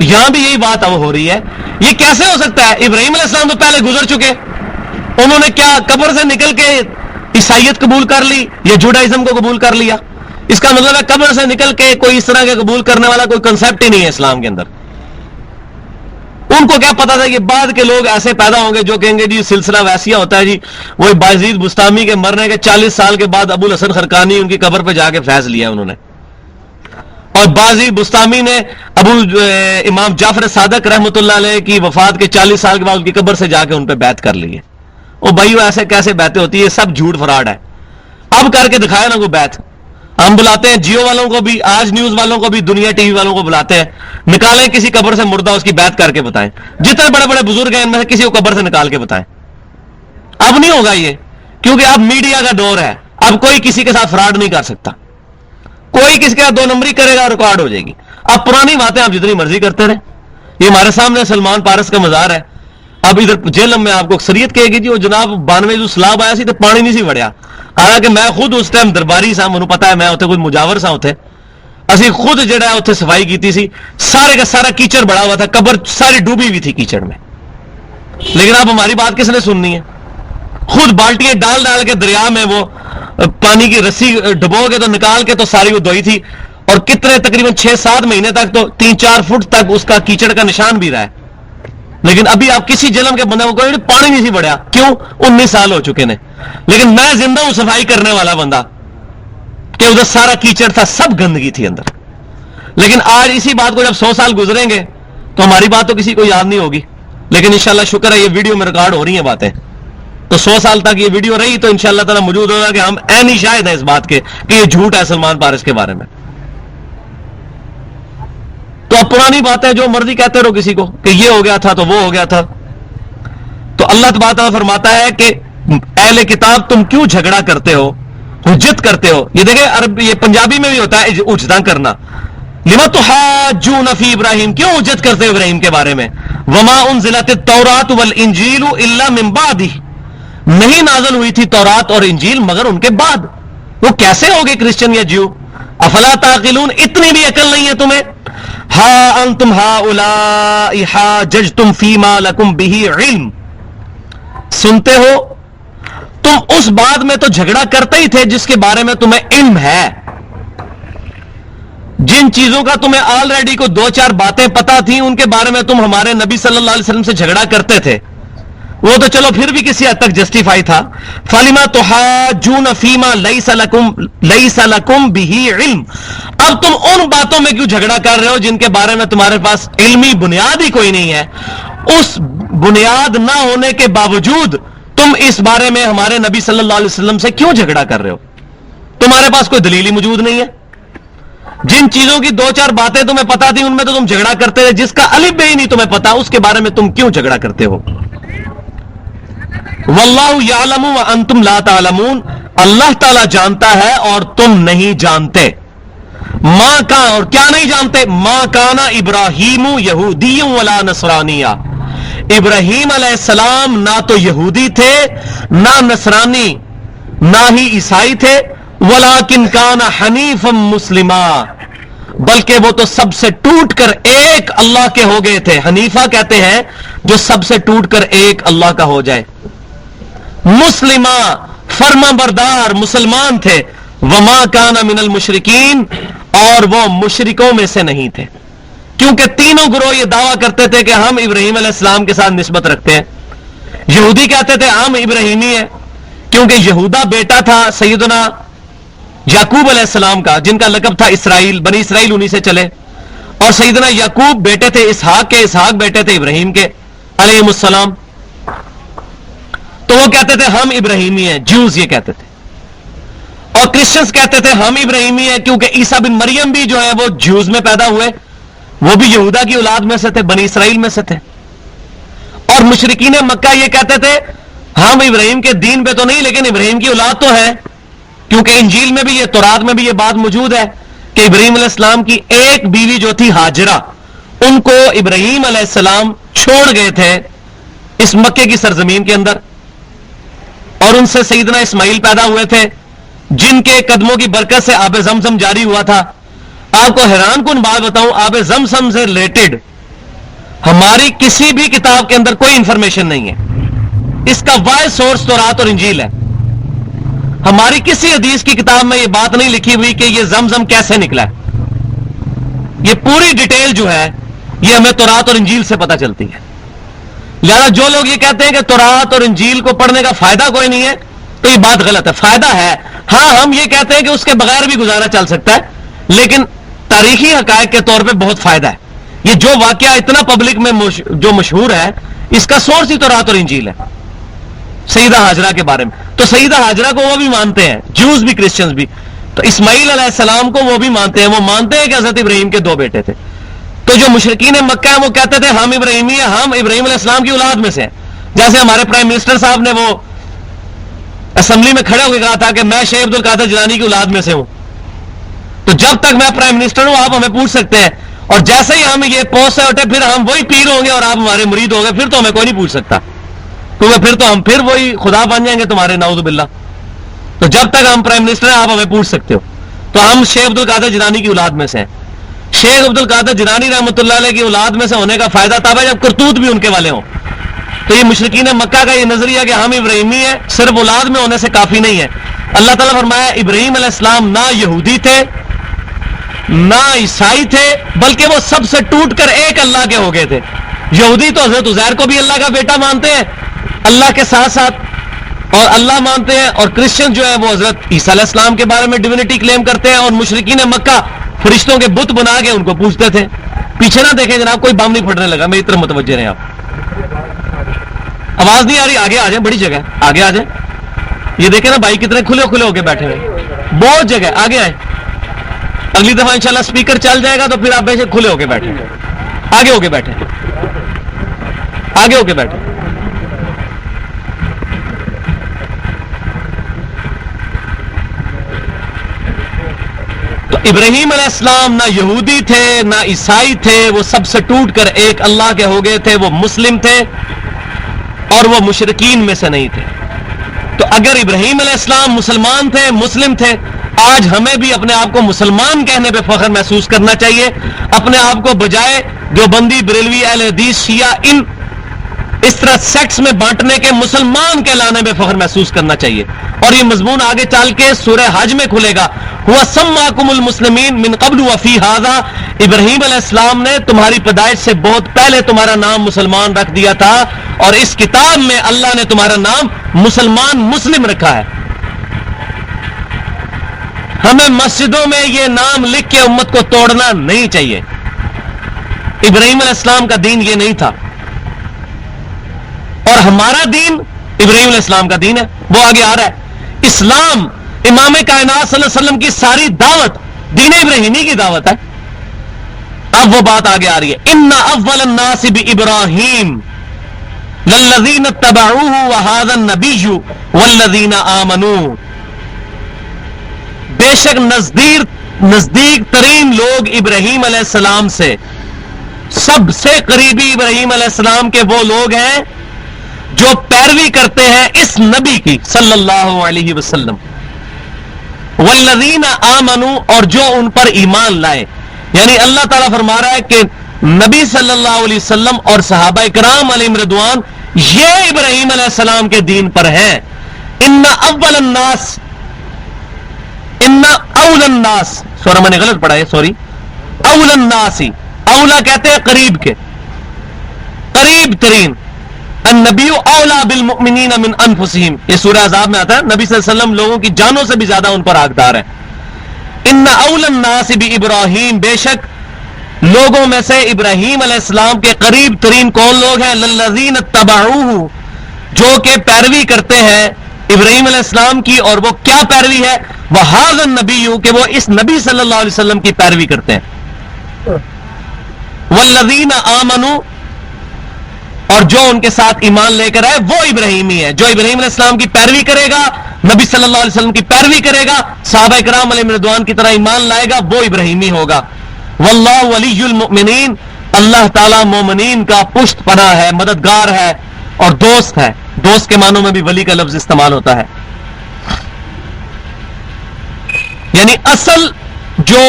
یہاں بھی یہی بات اب ہو رہی ہے. یہ کیسے ہو سکتا ہے؟ ابراہیم علیہ السلام تو پہلے گزر چکے, انہوں نے کیا قبر سے نکل کے عیسائیت قبول کر لی یا جوڈائزم کو قبول کر لیا؟ اس کا مطلب ہے قبر سے نکل کے کوئی اس طرح کے قبول کرنے والا کوئی کنسیپٹ ہی نہیں ہے اسلام کے اندر. ان کو کیا پتا تھا کہ بعد کے لوگ ایسے پیدا ہوں گے جو کہیں گے جی سلسلہ ویسیہ ہوتا ہے جی, وہی بایزید بستامی کے مرنے کے 40 سال کے بعد ابو الحسن خرقانی ان کی قبر پہ جا کے فیض لیا انہوں نے, اور بازی بستامی نے امام جعفر صادق رحمۃ اللہ علیہ کی وفات کے 40 سال کے بعد ان کی قبر سے جا کے ان پہ بیعت کر لی ہے. او بھائیو ایسے کیسے بیعتیں ہوتی ہے؟ سب جھوٹ فراڈ ہے. اب کر کے دکھایا نا کوئی بیعت. ہم بلاتے ہیں جیو والوں کو بھی, آج نیوز والوں کو بھی, دنیا ٹی وی والوں کو بلاتے ہیں, نکالیں کسی قبر سے مردہ, اس کی بیعت کر کے بتائیں. جتنے بڑے بڑے بزرگ ہیں ان میں سے کسی کو قبر سے نکال کے بتائیں. اب نہیں ہوگا یہ, کیونکہ اب میڈیا کا دور ہے. اب کوئی کسی کے ساتھ فراڈ نہیں کر سکتا. کوئی کسی کے ساتھ 2 نمبری کرے گا, ریکارڈ ہو جائے گی. اب پرانی باتیں آپ جتنی مرضی کرتے رہیں. یہ ہمارے سامنے سلمان پارس کا مزار ہے. اب ادھر جیلم میں آپ کو اکثریت کہے گی جی وہ جناب 92 جو سلاب آیا سی تو پانی نہیں سی وڑیا. حالانکہ میں خود اس ٹائم درباری سا, مجھے پتا ہے, میں اتنے کوئی مجاور سا اتنے اسی خود جڑا ہے اتنے صفائی کیتی سی. سارے کا سارا کیچڑ بڑا ہوا تھا, قبر ساری ڈوبی ہوئی تھی کیچڑ میں. لیکن اب ہماری بات کس نے سننی ہے؟ خود بالٹیاں ڈال ڈال کے دریا میں وہ پانی کی رسی ڈبو کے تو نکال کے تو ساری وہ دھوئی تھی. اور کتنے تقریباً 6-7 مہینے تک تو 3-4 فٹ تک اس کا کیچڑ کا نشان بھی رہا ہے. لیکن ابھی آپ کسی جلم کے بندے کو کوئی پانی نہیں سی بڑھیا. کیوں؟ 19 سال ہو چکے نے. لیکن میں زندہ ہوں صفائی کرنے والا بندہ کہ ادھر سارا کیچڑ تھا, سب گندگی تھی اندر. لیکن آج اسی بات کو جب 100 سال گزریں گے تو ہماری بات تو کسی کو یاد نہیں ہوگی. لیکن انشاءاللہ شکر ہے یہ ویڈیو میں ریکارڈ ہو رہی ہیں باتیں, تو 100 سال تک یہ ویڈیو رہی تو انشاءاللہ تعالی موجود ہوگا کہ ہم عینی شاہد ہیں اس بات کے کہ یہ جھوٹ ہے سلمان پارس کے بارے میں. تو اب پرانی باتیں جو مرضی کہتے رہو کسی کو کہ یہ ہو گیا تھا تو وہ ہو گیا تھا. تو اللہ تبارک تعالیٰ فرماتا ہے کہ اہل کتاب تم کیوں جھگڑا کرتے ہو, حجت کرتے ہو. یہ دیکھیں عربی, یہ پنجابی میں بھی ہوتا ہے اجداں کرنا. لما تحاجون فی ابراہیم, کیوں حجت کرتے ہو ابراہیم کے بارے میں. وما انزلت التوراۃ والانجیل الا من بعدہ, نہیں نازل ہوئی تھی تورات اور انجیل مگر ان کے بعد. وہ کیسے ہوگے کرسچن یا جیو؟ افلا تعقلون, اتنی بھی عقل نہیں ہے تمہیں. ہا انتم ہؤلاء حاججتم فیما لکم بہ علم, سنتے ہو تم اس بات میں تو جھگڑا کرتے ہی تھے جس کے بارے میں تمہیں علم ہے. جن چیزوں کا تمہیں آلریڈی کو 2-4 باتیں پتا تھیں ان کے بارے میں تم ہمارے نبی صلی اللہ علیہ وسلم سے جھگڑا کرتے تھے. وہ تو چلو پھر بھی کسی حد تک جسٹیفائی تھا. فَلِمَا تُحَاجُّونَ فِيمَا لَيْسَ لَكُمْ بِهِ علم, اب تم ان باتوں میں کیوں جھگڑا کر رہے ہو جن کے بارے میں تمہارے پاس علمی بنیاد ہی کوئی نہیں ہے. اس بنیاد نہ ہونے کے باوجود تم اس بارے میں ہمارے نبی صلی اللہ علیہ وسلم سے کیوں جھگڑا کر رہے ہو؟ تمہارے پاس کوئی دلیل ہی موجود نہیں ہے. جن چیزوں کی 2-4 باتیں تمہیں پتا تھی ان میں تو تم جھگڑا کرتے تھے, جس کا الف بے ہی نہیں تمہیں پتا اس کے بارے میں تم کیوں جھگڑا کرتے ہو؟ واللہ یعلم وانتم لا تعلمون, اللہ تعالی جانتا ہے اور تم نہیں جانتے. ماں کا اور کیا نہیں جانتے؟ ماں کانا ابراہیم یہودی ولا نصرانیہ, ابراہیم علیہ السلام نہ تو یہودی تھے نہ نصرانی نہ ہی عیسائی تھے. ولیکن کان حنیفا مسلما, بلکہ وہ تو سب سے ٹوٹ کر ایک اللہ کے ہو گئے تھے. حنیفہ کہتے ہیں جو سب سے ٹوٹ کر ایک اللہ کا ہو جائے. مسلمہ, فرما بردار مسلمان تھے. وما کان من المشرکین, اور وہ مشرکوں میں سے نہیں تھے. کیونکہ تینوں گروہ یہ دعویٰ کرتے تھے کہ ہم ابراہیم علیہ السلام کے ساتھ نسبت رکھتے ہیں. یہودی کہتے تھے ہم ابراہیمی ہیں کیونکہ یہودا بیٹا تھا سیدنا یعقوب علیہ السلام کا, جن کا لقب تھا اسرائیل, بنی اسرائیل انہی سے چلے. اور سیدنا یعقوب بیٹے تھے اسحاق کے, اسحاق بیٹے تھے ابراہیم کے علیہ السلام. تو وہ کہتے تھے ہم ابراہیمی ہیں, جیوز یہ کہتے تھے. اور کرسچنز کہتے تھے ہم ابراہیمی ہیں کیونکہ عیسیٰ بن مریم بھی جو ہے وہ جیوز میں پیدا ہوئے, وہ بھی یہودا کی اولاد میں سے تھے, بنی اسرائیل میں سے تھے. اور مشرکین مکہ یہ کہتے تھے ہم ابراہیم کے دین پہ تو نہیں لیکن ابراہیم کی اولاد تو ہے, کیونکہ انجیل میں بھی یہ, تورات میں بھی یہ بات موجود ہے کہ ابراہیم علیہ السلام کی ایک بیوی جو تھی ہاجرہ, ان کو ابراہیم علیہ السلام چھوڑ گئے تھے اس مکے کی سرزمین کے اندر, اور ان سے سیدنا اسماعیل پیدا ہوئے تھے جن کے قدموں کی برکت سے آب زمزم جاری ہوا تھا. آپ کو حیران کن بات بتاؤں, آب زمزم سے ریلیٹڈ ہماری کسی بھی کتاب کے اندر کوئی انفارمیشن نہیں ہے. اس کا واحد سورس تورات اور انجیل ہے. ہماری کسی حدیث کی کتاب میں یہ بات نہیں لکھی ہوئی کہ یہ زمزم کیسے نکلا ہے. یہ پوری ڈیٹیل جو ہے یہ ہمیں تورات اور انجیل سے پتہ چلتی ہے. لہذا جو لوگ یہ کہتے ہیں کہ تورات اور انجیل کو پڑھنے کا فائدہ کوئی نہیں ہے تو یہ بات غلط ہے. فائدہ ہے, ہاں ہم یہ کہتے ہیں کہ اس کے بغیر بھی گزارا چل سکتا ہے, لیکن تاریخی حقائق کے طور پہ بہت فائدہ ہے. یہ جو واقعہ اتنا پبلک میں جو مشہور ہے، اس کا سورس ہی تورات اور انجیل ہے، سیدہ ہاجرہ کے بارے میں. تو سیدہ ہاجرہ کو وہ بھی مانتے ہیں، جوز بھی کرسچنز بھی. تو اسماعیل علیہ السلام کو وہ بھی مانتے ہیں، وہ مانتے ہیں کہ حضرت ابراہیم کے 2 بیٹے تھے. تو جو مشرکین مکہ ہیں وہ کہتے تھے ہم ابراہیمی ہیں، ہم ابراہیم علیہ السلام کی اولاد میں سے ہیں. جیسے ہمارے پرائم منسٹر صاحب نے وہ اسمبلی میں کھڑے ہو کے کہا تھا کہ میں شیخ عبد القادر جیلانی کی اولاد میں سے ہوں. تو جب تک میں پرائم منسٹر ہوں آپ ہمیں پوچھ سکتے ہیں، اور جیسے ہی ہم یہ پوسٹ سے اٹھے پھر ہم وہی پیر ہوں گے اور آپ ہمارے مرید ہوں گے، پھر تو ہمیں کوئی نہیں پوچھ سکتا، کیونکہ پھر تو ہم پھر وہی خدا بن جائیں گے تمہارے، نعوذ باللہ. تو جب تک ہم پرائم منسٹر ہیں آپ ہمیں پوچھ سکتے ہو. تو ہم شیخ عبد القادر جیلانی کی اولاد میں سے ہیں. شیخ عبد القادر جیلانی رحمۃ اللہ علیہ کی اولاد میں سے ہونے کا فائدہ تب ہے جب کرتوت بھی ان کے والے ہوں. تو یہ مشرکین مکہ کا یہ نظریہ کہ ہم ابراہیمی ہیں صرف اولاد میں ہونے سے کافی نہیں ہے. اللہ تعالیٰ فرمایا ابراہیم علیہ السلام نہ یہودی تھے نہ عیسائی تھے، بلکہ وہ سب سے ٹوٹ کر ایک اللہ کے ہو گئے تھے. یہودی تو حضرت عزیر کو بھی اللہ کا بیٹا مانتے ہیں اللہ کے ساتھ ساتھ، اور اللہ مانتے ہیں، اور کرسچن جو ہے وہ حضرت عیسیٰ علیہ السلام کے بارے میں ڈیوینٹی کلیم کرتے ہیں، اور مشرکین مکہ فرشتوں کے بت بنا کے ان کو پوچھتے تھے. پیچھے نہ دیکھیں جناب، کوئی بم نہیں پھٹنے لگا، میری طرف متوجہ رہیں. آپ آواز نہیں آ رہی؟ آگے آ جائیں، بڑی جگہ آگے آ جائیں. یہ دیکھیں نا بھائی کتنے کھلے کھلے ہو کے بیٹھے ہوئے، بہت جگہ. آگے آئیں، اگلی دفعہ انشاءاللہ سپیکر چل جائے گا تو پھر آپ بے شک کھلے ہو کے بیٹھیں، آگے ہو کے بیٹھیں، آگے ہو کے بیٹھیں. تو ابراہیم علیہ السلام نہ یہودی تھے نہ عیسائی تھے، وہ سب سے ٹوٹ کر ایک اللہ کے ہو گئے تھے. وہ مسلم تھے اور وہ مشرکین میں سے نہیں تھے. تو اگر ابراہیم علیہ السلام مسلمان تھے، مسلم تھے، آج ہمیں بھی اپنے آپ کو مسلمان کہنے پہ فخر محسوس کرنا چاہیے. اپنے آپ کو بجائے دیوبندی، بریلوی، اہل حدیث، شیعہ، اس طرح سیکٹس میں بانٹنے کے مسلمان کہلانے میں فخر محسوس کرنا چاہیے. اور یہ مضمون آگے چل کے سورہ حج میں کھلے گا. هو سماکم المسلمین من قبل وفی ھذا، ابراہیم علیہ السلام نے تمہاری پیدائش سے بہت پہلے تمہارا نام مسلمان رکھ دیا تھا، اور اس کتاب میں اللہ نے تمہارا نام مسلمان مسلم رکھا ہے. ہمیں مسجدوں میں یہ نام لکھ کے امت کو توڑنا نہیں چاہیے. ابراہیم علیہ السلام کا دین یہ نہیں تھا، اور ہمارا دین ابراہیم علیہ السلام کا دین ہے. وہ آگے آ رہا ہے. اسلام، امام کائنات صلی اللہ علیہ وسلم کی ساری دعوت دین ابراہیمی کی دعوت ہے. اب وہ بات آگے آ رہی ہے. ان اول الناس بابراہیم للذین اتبعوہ وہذا النبی والذین آمنوا، بے شک نزدیک ترین لوگ ابراہیم علیہ السلام سے، سب سے قریبی ابراہیم علیہ السلام کے وہ لوگ ہیں جو پیروی کرتے ہیں اس نبی کی صلی اللہ علیہ وسلم. والذین آمنوا، اور جو ان پر ایمان لائے. یعنی اللہ تعالیٰ فرما رہا ہے کہ نبی صلی اللہ علیہ وسلم اور صحابہ کرام علیہم رضوان یہ ابراہیم علیہ السلام کے دین پر ہیں. ان اول الناس، ان اول الناس، سورہ میں نے غلط پڑھا ہے، سوری، اول الناس، اولا کہتے ہیں قریب کے، قریب ترین. النبی اولا بالمؤمنین من انفسہم، یہ سورہ احزاب میں آتا ہے. نبی صلی اللہ علیہ وسلم لوگوں کی جانوں سے بھی زیادہ ان پر حقدار ہے. ان اول الناس بابراہیم، بے شک لوگوں میں سے ابراہیم علیہ السلام کے قریب ترین کون لوگ ہیں؟ للذین اتبعوہ، جو کہ پیروی کرتے ہیں ابراہیم علیہ السلام کی. اور وہ کیا پیروی ہے؟ وہذا النبی، کہ وہ اس نبی صلی اللہ علیہ وسلم کی پیروی کرتے ہیں. والذین آمنوا، اور جو ان کے ساتھ ایمان لے کر آئے وہ ابراہیمی ہے. جو ابراہیم علیہ السلام کی پیروی کرے گا، نبی صلی اللہ علیہ وسلم کی پیروی کرے گا، صحابہ کرام علیہ رضوان کی طرح ایمان لائے گا، وہ ابراہیمی ہوگا. واللہ ولی المؤمنین، اللہ تعالیٰ مومنین کا پشت پناہ ہے، مددگار ہے اور دوست ہے. دوست کے معنوں میں بھی ولی کا لفظ استعمال ہوتا ہے. یعنی اصل جو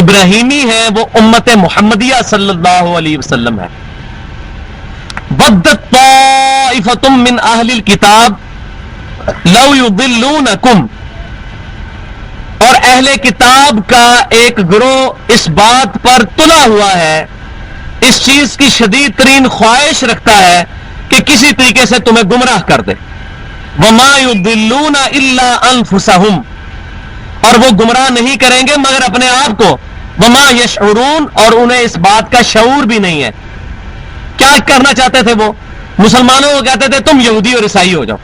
ابراہیمی ہے وہ امت محمدیہ صلی اللہ علیہ وسلم ہے. بدت طائفۃ من اہل الکتاب لو یضلونکم، اور اہل کتاب کا ایک گروہ اس بات پر تلا ہوا ہے، اس چیز کی شدید ترین خواہش رکھتا ہے کہ کسی طریقے سے تمہیں گمراہ کر دے. وما یضلون الا انفسہم، اور وہ گمراہ نہیں کریں گے مگر اپنے آپ کو. وما یشعرون، اور انہیں اس بات کا شعور بھی نہیں ہے. کیا کرنا چاہتے تھے وہ؟ مسلمانوں کو کہتے تھے تم یہودی اور عیسائی ہو جاؤ،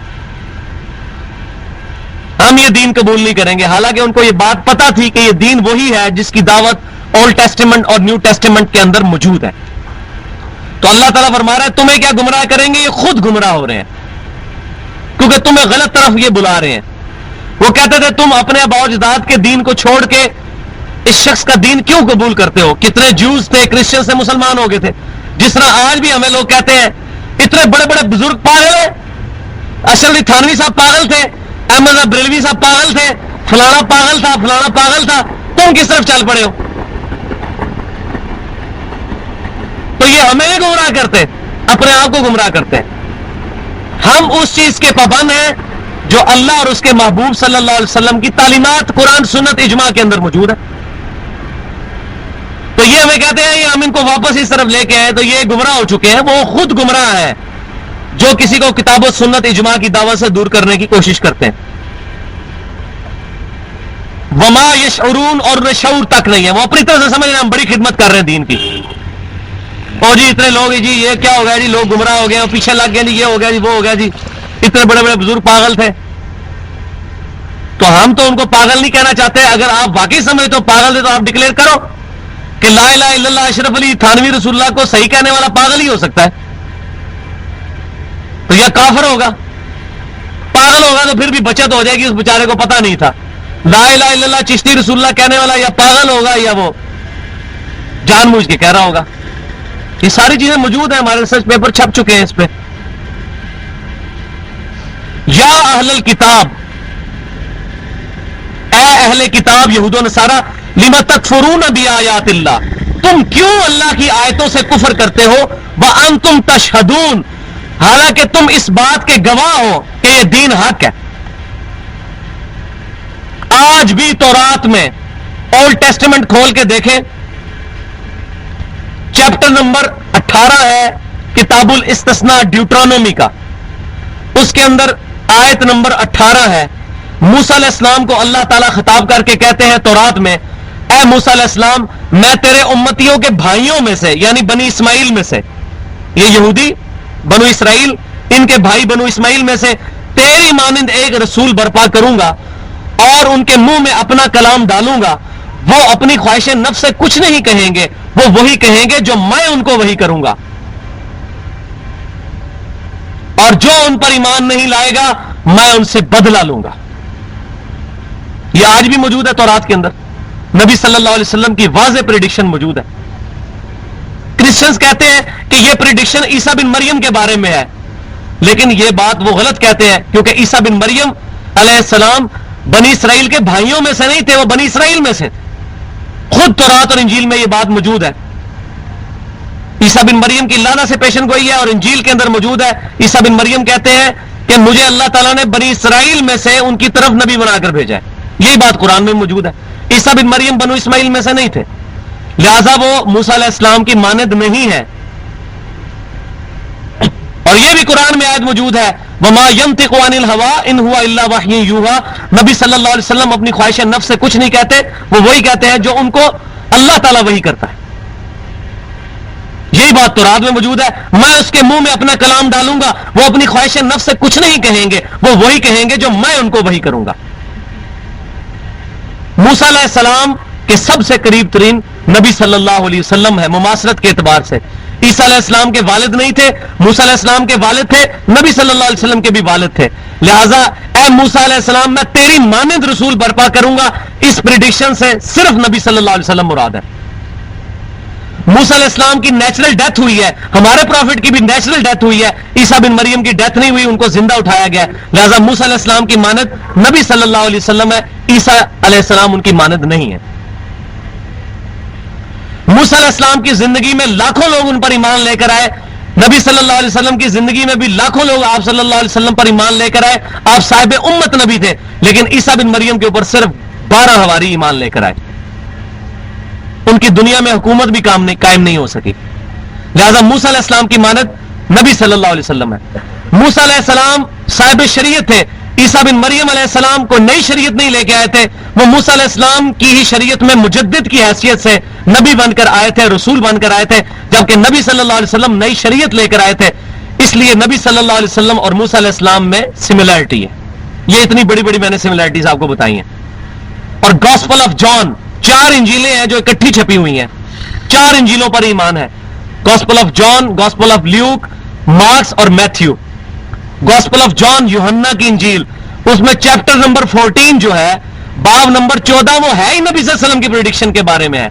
ہم یہ دین قبول نہیں کریں گے. حالانکہ ان کو یہ بات پتا تھی کہ یہ دین وہی ہے جس کی دعوت اولڈ ٹیسٹیمنٹ اور نیو ٹیسٹیمنٹ کے اندر موجود ہے. تو اللہ تعالیٰ فرما رہا ہے تمہیں کیا گمراہ کریں گے، یہ خود گمراہ ہو رہے ہیں کیونکہ تمہیں غلط طرف یہ بلا رہے ہیں. وہ کہتے تھے تم اپنے آباء و اجداد کے دین کو چھوڑ کے اس شخص کا دین کیوں قبول کرتے ہو؟ کتنے جوز تھے، کرسچن سے مسلمان ہو گئے تھے. جس طرح آج بھی ہمیں لوگ کہتے ہیں اتنے بڑے بڑے بزرگ پاگل ہیں، اشرف علی تھانوی صاحب پاگل تھے، احمد بریلوی صاحب پاگل تھے، فلانا پاگل تھا، فلانا پاگل تھا، تم کس طرف چل پڑے ہو؟ تو یہ ہمیں نہیں گمراہ کرتے، اپنے آپ کو گمراہ کرتے ہیں. ہم اس چیز کے پابند ہیں جو اللہ اور اس کے محبوب صلی اللہ علیہ وسلم کی تعلیمات، قرآن، سنت، اجماع کے اندر موجود ہے. تو یہ ہمیں کہتے ہیں ہم ان کو واپس اس طرف لے کے آئے تو یہ گمراہ ہو چکے ہیں. وہ خود گمراہ ہیں جو کسی کو کتاب و سنت، اجماع کی دعوت سے دور کرنے کی کوشش کرتے ہیں. وما یشعرون، اور انہیں شعور تک نہیں ہے. وہ اپنی طرف سے سمجھ رہے ہیں ہم بڑی خدمت کر رہے ہیں دین کی. اور جی اتنے لوگ جی یہ کیا ہو گیا جی، لوگ گمراہ ہو گئے، پیچھے لگ گئے جی، یہ ہو گیا جی، وہ ہو گیا جی، اتنے بڑے بڑے بزرگ پاگل تھے. تو ہم تو ان کو پاگل نہیں کہنا چاہتے. اگر آپ واقعی سمجھتے ہو پاگل تھے تو آپ ڈکلیئر کرو کہ لا الہ الا اللہ اشرف علی تھانوی رسول اللہ کو صحیح کہنے والا پاگل ہی ہو سکتا ہے. تو یا کافر ہوگا، پاگل ہوگا تو پھر بھی بچت ہو جائے گی، اس بیچارے کو پتہ نہیں تھا. لا الہ الا اللہ چشتی رسول اللہ کہنے والا یا پاگل ہوگا یا وہ جان بوجھ کے کہہ رہا ہوگا. یہ ساری چیزیں موجود ہیں، ہمارے ریسرچ پیپر چھپ چکے ہیں اس پہ. یا اہل الکتاب، اے اہل کتاب یہود و نصارہ، لما تکفرون بآیات اللہ، تم کیوں اللہ کی آیتوں سے کفر کرتے ہو؟ وانتم تشہدون، حالانکہ تم اس بات کے گواہ ہو کہ یہ دین حق ہے. آج بھی تورات میں اولڈ ٹیسٹیمنٹ کھول کے دیکھیں، چیپٹر نمبر 18 ہے کتاب الاستثناء ڈیوٹرانومی کا، اس کے اندر آیت نمبر 18 ہے. موسیٰ علیہ السلام کو اللہ تعالیٰ خطاب کر کے کہتے ہیں تورات میں، اے موسیٰ علیہ السلام، میں تیرے امتیوں کے بھائیوں میں سے، یعنی بنی اسماعیل میں سے، یہ یہودی بنو اسرائیل، ان کے بھائی بنو اسماعیل میں سے تیری مانند ایک رسول برپا کروں گا اور ان کے منہ میں اپنا کلام ڈالوں گا. وہ اپنی خواہش نفس سے کچھ نہیں کہیں گے، وہ وہی کہیں گے جو میں ان کو وہی کروں گا، اور جو ان پر ایمان نہیں لائے گا میں ان سے بدلہ لوں گا. یہ آج بھی موجود ہے تورات کے اندر، نبی صلی اللہ علیہ وسلم کی واضح پریڈکشن موجود ہے. کرسچنز کہتے ہیں کہ یہ پریڈکشن عیسیٰ بن مریم کے بارے میں ہے، لیکن یہ بات وہ غلط کہتے ہیں کیونکہ عیسیٰ بن مریم علیہ السلام بنی اسرائیل کے بھائیوں میں سے نہیں تھے، وہ بنی اسرائیل میں سے. خود تورات اور انجیل میں یہ بات موجود ہے. عیسیٰ بن مریم کی لانا سے پیشن گوئی ہے اور انجیل کے اندر موجود ہے. عیسیٰ بن مریم کہتے ہیں کہ مجھے اللہ تعالیٰ نے بنی اسرائیل میں سے ان کی طرف نبی بنا کر بھیجا ہے. یہی بات قرآن میں موجود ہے. عیسیٰ بن مریم بنو اسماعیل میں سے نہیں تھے، لہذا وہ موسیٰ علیہ السلام کی مانند نہیں ہے. اور یہ بھی قرآن میں آیت موجود ہے، وَمَا يَنْطِقُ عَنِ الْهَوَىٰ إِنْ هُوَ إِلَّا وَحْيٌ يُوحَىٰ، نبی صلی اللہ علیہ وسلم اپنی خواہش نفس سے کچھ نہیں کہتے، وہ وہی کہتے ہیں جو ان کو اللہ تعالیٰ وہی کرتا ہے. یہی بات تورات میں موجود ہے، میں اس کے منہ میں اپنا کلام ڈالوں گا، وہ اپنی خواہش نفس سے کچھ نہیں کہیں گے، وہ وہی کہیں گے جو میں ان کو وہی کروں گا. موسیٰ علیہ السلام کے سب سے قریب ترین نبی صلی اللہ علیہ وسلم ہے مماثلت کے اعتبار سے. عیسیٰ علیہ السلام کے والد نہیں تھے، موسیٰ علیہ السلام کے والد تھے، نبی صلی اللہ علیہ وسلم کے بھی والد تھے. لہٰذا اے موسیٰ علیہ السلام، میں تیری مانند رسول برپا کروں گا، اس پریڈکشن سے صرف نبی صلی اللہ علیہ وسلم مراد ہے. موسیٰ علیہ السلام کی نیچرل ڈیتھ ہوئی ہے، ہمارے پروفٹ کی بھی نیچرل ڈیتھ ہوئی ہے، عیسیٰ بن مریم کی ڈیتھ نہیں ہوئی، ان کو زندہ اٹھایا گیا. لہٰذا موسیٰ علیہ السلام کی مانند نبی صلی اللہ علیہ وسلم ہے، عیسیٰ علیہ السلام ان کی مانند نہیں ہے. موسیٰ علیہ السلام کی زندگی میں لاکھوں لوگ ان پر ایمان لے کر آئے، نبی صلی اللہ علیہ وسلم کی زندگی میں بھی لاکھوں لوگ آپ صلی اللہ علیہ وسلم پر ایمان لے کر آئے. آپ صاحب امت نبی تھے، لیکن عیسیٰ بن مریم کے اوپر صرف 12 حواری ایمان لے کر آئے. ان کی دنیا میں حکومت بھی قائم نہیں ہو سکی. لہذا موسیٰ علیہ السلام کی مانند نبی صلی اللہ علیہ وسلم ہے. موسیٰ علیہ السلام صاحب شریعت تھے، عیسیٰ بن مریم علیہ السلام کو نئی شریعت نہیں لے کے آئے تھے، وہ موسیٰ علیہ السلام کی ہی شریعت میں مجدد کی حیثیت سے نبی بن کر آئے تھے، رسول بن کر آئے تھے، جبکہ نبی صلی اللہ علیہ وسلم نئی شریعت لے کر آئے تھے. اس لیے نبی صلی اللہ علیہ وسلم اور موسیٰ علیہ السلام میں سملیرٹی ہے. یہ اتنی بڑی بڑی میں نے سملیرٹیز آپ کو بتائی ہیں. اور گاسپل آف جان، 4 انجیلیں ہیں جو اکٹھی چھپی ہوئی ہیں، 4 انجیلوں پر ایمان ہے. Gospel of John, gospel of Luke, Mark's اور میتھیو. گاسپل آف جان یوحنا کی انجیل، اس میں چیپٹر نمبر 14 جو ہے، باب نمبر 14، وہ ہے ہی نبی صلی اللہ علیہ وسلم کی پریڈکشن کے بارے میں ہے.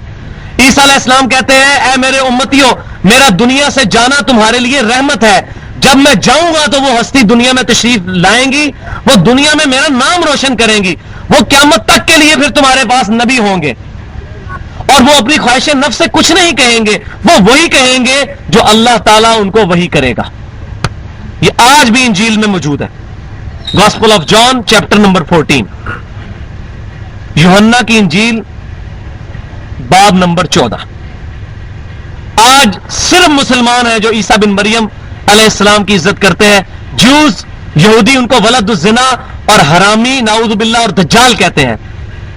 عیسیٰ علیہ السلام کہتے ہیں اے میرے امتیوں، میرا دنیا سے جانا تمہارے لیے رحمت ہے، جب میں جاؤں گا تو وہ ہستی دنیا میں تشریف لائیں گی، وہ دنیا میں میرا نام روشن کریں گی، وہ قیامت تک کے لیے پھر تمہارے پاس نبی ہوں گے، اور وہ اپنی خواہش نفس سے کچھ نہیں کہیں گے، وہ وہی کہیں گے جو اللہ تعالیٰ ان کو وہی کرے گا. یہ آج بھی انجیل میں موجود ہے. Gospel of John chapter number 14، یوحنا کی انجیل باب نمبر 14. آج صرف مسلمان ہیں جو عیسیٰ بن مریم علیہ السلام کی عزت کرتے ہیں. جوز، یہودی ان کو ولد الزنا اور حرامی نعوذ باللہ اور دجال کہتے ہیں.